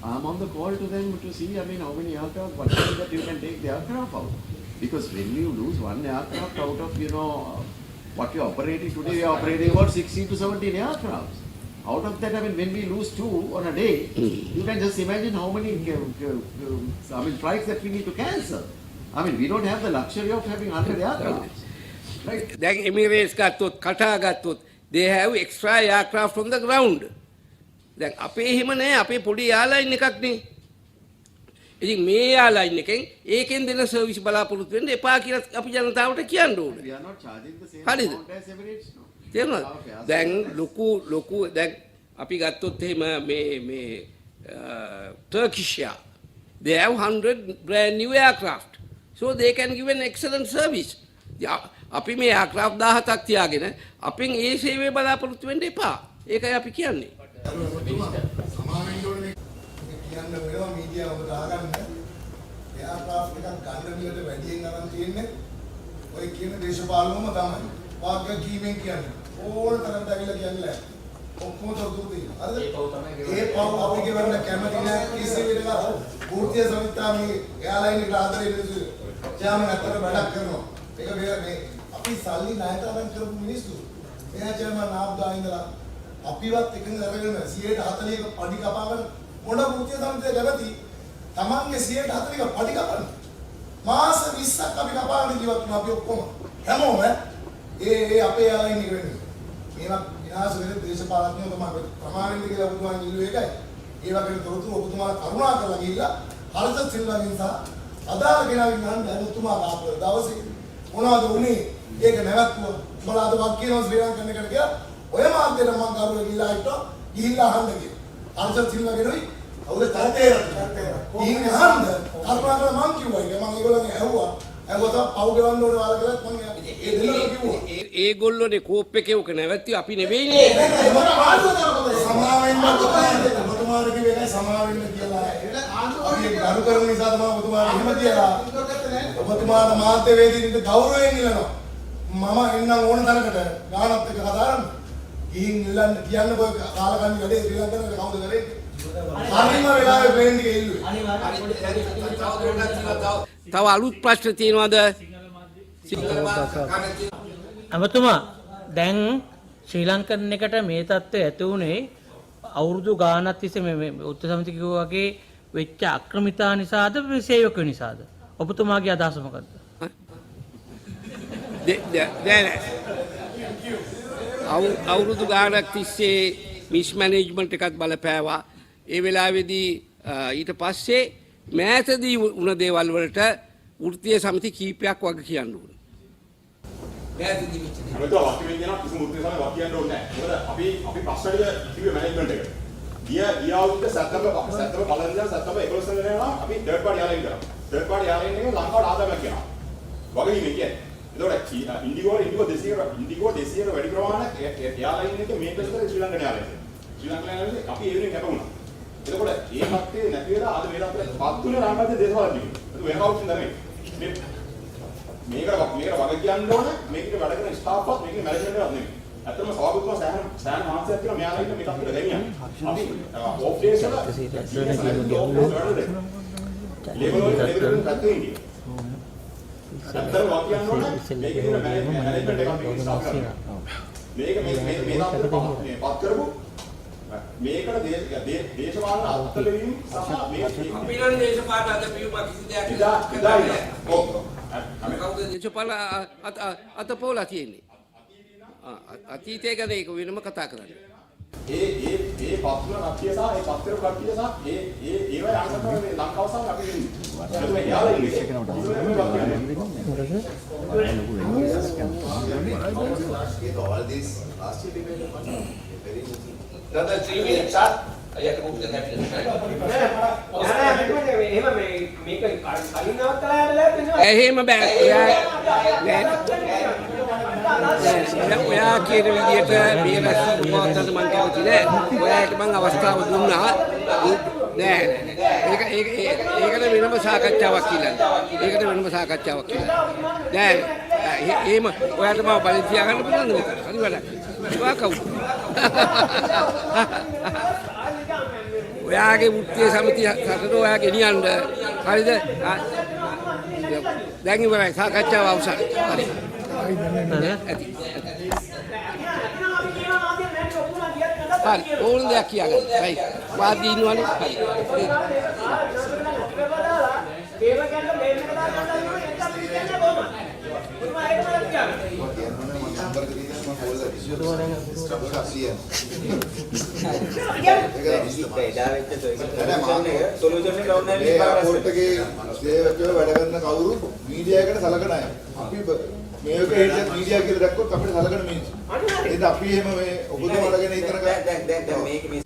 I'm on the call to them to see, I mean, how many aircraft, what is that you can take the aircraft out. Because when you lose one aircraft out of, what you're operating today, you're operating about 16 to 17 aircrafts. Out of that, I mean, when we lose 2 on a day, you can just imagine how many flights that we need to cancel. I mean, we don't have the luxury of having 100 aircrafts. Right? දැන් Emirates ගත්තොත් කටා ගත්තොත් they have extra aircraft from the ground. දැන් අපේ එහෙම නෑ අපේ පොඩි airline එකක් නේ. ඉතින් මේ එයාලයින් එකෙන් ඒකෙන් දෙන සර්විස් බලාපොරොත්තු වෙන්න එපා කියලා අපි ජනතාවට කියන්න ඕනේ. We are not charging the same හරිද? amount as Emirates, no. තේරුණාද? දැන් ලොකු දැන් අපි ගත්තොත් එහෙම මේ Turkish Air they have 100 brand new aircraft so they can give an excellent service. අපි මේ aircraft 17ක් තියාගෙන අපෙන් ඒ සේවය බලාපොරොත්තු වෙන්න එපා. ඒකයි අපි කියන්නේ. සමාවෙන්න ඕනේ කියන්න වෙනවා මීඩියාව දාගන්න. එයාක්‍රාෆ්ට් එකක් ගන්න විදියට වැඩියෙන් අරන් තියෙන්නේ ඔය කියන දේශපාලනම තමයි. වාක්‍ය කීමෙන් කියන්නේ. ඕන තරම් දැවිලා කියන්නේ. ඔක්කොම තොරතුරු තියෙනවා. හරිද? ඒ පව් අපි ගෙවන්න කැමති නැහැ කිසි විදිහකට පූර්තිය සමිතා මේ එයාලයින් එකට ආදරේ ඉඳි. ජාමන අතර වැඩක් කරනවා. ඒක මේ අපි සල්ලි ණයට අරන් කරපු මිනිස්සු. එයා ජාමන නාබ්දා ඉඳලා අපිවත් එකඟ අරගෙන 140ක පඩි කපාගෙන මොන පූර්තිය සමිතිය කැමති තමන්ගේ 140ක පඩි කපන්න. මාස 20ක් අපි කපාගෙන ජීවත් වුණා අපි ඔක්කොම. හැමෝම ඒ අපේ යාළුවෝ ඉන්නේ වෙන්නේ. මේවා විනාශ වෙන දේශපාලඥයෝ තමයි ප්‍රමාණිත කියලා ඔබතුමා ඉල්ලුවේ ඒකයි. ඒ වගේ තොරතුරු ඔබතුමා කරුණා කරලා ගිහිල්ලා හර්ෂ සිල්වාගෙන් සහ අදාළ කෙනාගෙන් අහන්න ඔබතුමා ආපු දවසේ මොනවද උනේ? ඒක නැවතුවා. උඹලා අද වක් කියනවා ශ්‍රී ලංකන් එකට කියලා ඔය මාර්ගයට මම කරුවේ ගිහිල්ලා හිටෝ ගිහිල්ලා අහන්න කියලා. හර්ෂ සිල්වාගෙනුයි අවුල තරතේ ඉන්නේ අහන්න කරුණා කරලා මං කිව්වා ඒක මම ඒගොල්ලන්ගේ ඇහුවා. ඇහුවා පව් ගෙවන්න ඕනේ වාලා කියලා මම ඒ දෙන්නට කිව්වා. ඒගොල්ලෝනේ කෝප් එකේ උක නැවැත්තුවේ අපි නෙවෙයිනේ. සමාවෙන්න ඔබතුමාට කිව්වේ නෑ සමාවෙන්න කියලා. අපි ගරු කරන නිසා තමයි ඔබතුමාට එහෙම කියලා. ඔබතුමාට මාධ්‍යවේදීන්ට ගෞරවයෙන් ඉල්ලනවා. මම එන්නම් ඕන තරකට ගානත් එක්ක කතා කරන්න. ගිහින් ඉල්ලන්න කියන්න බෝ කාලකන්ණි වැඩේ ශ්‍රී ලංකාවේ කවුද කරේ? හරිම වෙලාවේ ප්ලේන් එක ඉල්ලුවේ. තව අලුත් ප්‍රශ්න තියෙනවද? අමතුමා දැන් ශ්‍රී ලංකන් එකට මේ තත්ත්වය ඇති වුණේ අවුරුදු ගානක් තිස්සේ මේ උත්තර සමිති කිව්වා වගේ වෙච්ච අක්‍රමිතා නිසාද සේවකයෝ නිසාද? ඔබතුමාගේ අදහස මොකද්ද? දැන් අවුරුදු ගානක් තිස්සේ මිස්මැනේජ්මන්ට් එකත් බලපෑවා. ඒ වෙලාවේදී ඊට පස්සේ මෑතදී වුණ දේවල් වලට වෘත්තීය සමිති කීපයක් වගේ කියන්න ඕනේ. මෑතදී වෙච්ච දේ. අමතක වාක්‍ය වෙනවා කිසිම වෘත්තීය සමිතියක් වාක්‍ය කියන්න ඕනේ නැහැ. මොකද අපි ප්‍රශ්න ටික කිව්වේ මැනේජ්මන්ට් එක. ගිය අවුරුද්ද සැප්තැම්බර් පළවෙනිදා සැප්තැම්බර් 11 වෙනිදා අපි තර්ඩ් පාර්ටි යාලෙන් කරා. තර්ඩ් පාර්ටි යාලෙන් එක ලංකාවට ආදායමක් කියනවා. වගේ කියන්නේ. ඒතකොට ඉන්ඩිගෝ 200ක වැඩි ප්‍රමාණයක් යාලයින් එක මේ පැත්තට ශ්‍රී ලංකන් යාලයින්. ශ්‍රී ලංකන් යාලයින් අපි ඒ වෙනුවෙන් කැප වුණා. එතකොට ඒ කට්ටිය නැති වෙලා ආද මේ රටේ පත්තුනේ රාමපතේ දේශපාලනය. ඒක වෙනවුත් නෙමෙයි. මේකට වග කියන්න ඕන මේකට වැඩ කරන ස්ටාෆ්වත් මේකේ මැනේජ්මන්ට් එකවත් නෙමෙයි. ඇත්තටම සභාපතිතුමා සෑහෙන මාසයක් කියලා මෙයාලා ඉන්න මේ කට්ටියට ගෙනියන්න. අපි ඕෆ් ඩේස් වල ලේබල් වල පැත්තේ ඉන්නේ. ඇත්තටම වග කියන්න ඕන මේකේ තියෙන මැනේජ්මන්ට් එකක් මේකේ ස්ටාෆ් කරනවා. මේක මේ තත්ත්වෙට පත් කරපු මේකට දේශපාලන අත්දැකීම් සහ මේ අපි නම් දේශපාලන අත්දැකීම් කිසි දෙයක් අපි කවුද දේශපාලන අතපොලා තියෙන්නේ? අතීතය ගැන ඒක වෙනම කතා කරන්නේ. ඒ පත්තුන කට්ටිය සහ ඒ පත්තර කට්ටිය සහ ඒවා අංගතම මේ ලංකාව සහ අපි ඉන්නේ. යාළුවෝ ඉන්නේ. all this last year debate very Another 3 minutes, sir. I have to move to the cabinet. එහෙම බෑ. ඔයා කියන විදිහට මේ රැස්වීම පවත්වන්න මම කැමති නෑ. ඔයාට මම අවස්ථාව දුන්නා. නෑ. ඒකට වෙනම සාකච්ඡාවක් කියලා. ඒකට වෙනම සාකච්ඡාවක් කියලා. නෑ. එහෙම ඔයාට මම බලෙන් තියාගන්න පුළුවන්ද මෙතන? හරි වැඩක්. ඔයා කවුද? ඔයාගේ වෘත්තීය සමිතිය සතර ඔයා ගෙනියන්න. හරිද? දැන් ඉවරයි සාකච්ඡාව අවසන්. හරි. ඇති. හරි ඕන දෙයක් කියන්න. හරි. වාදී ඉන්නවනේ. හරි. සොලියුෂන් එක ලවුන් නැති එයාපෝට් එකේ සේවකයෝ වැඩ කරන කවුරු මීඩියා එකට සලකන අය. අපි මේක හේතුව මීඩියා කියලා දැක්කොත් අපිට සලකන මිනිස්සු. ඒත් අපි එහෙම මේ ඔබතුමාලා ගැන හිතන දැන් මේක මේ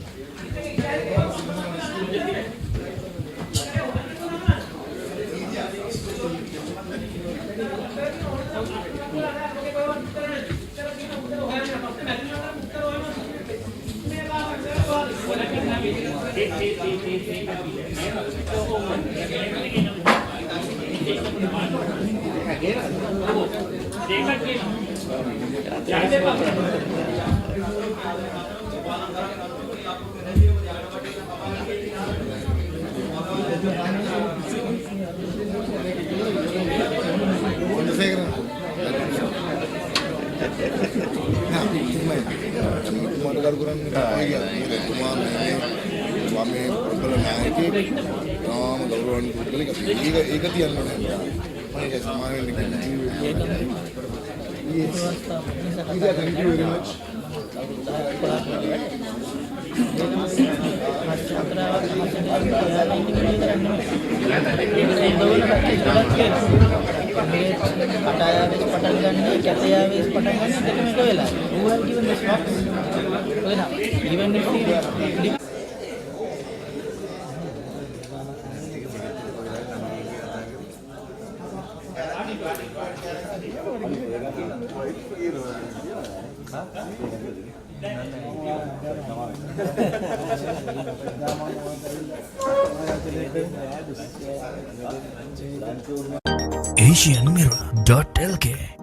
AsianMirror.lk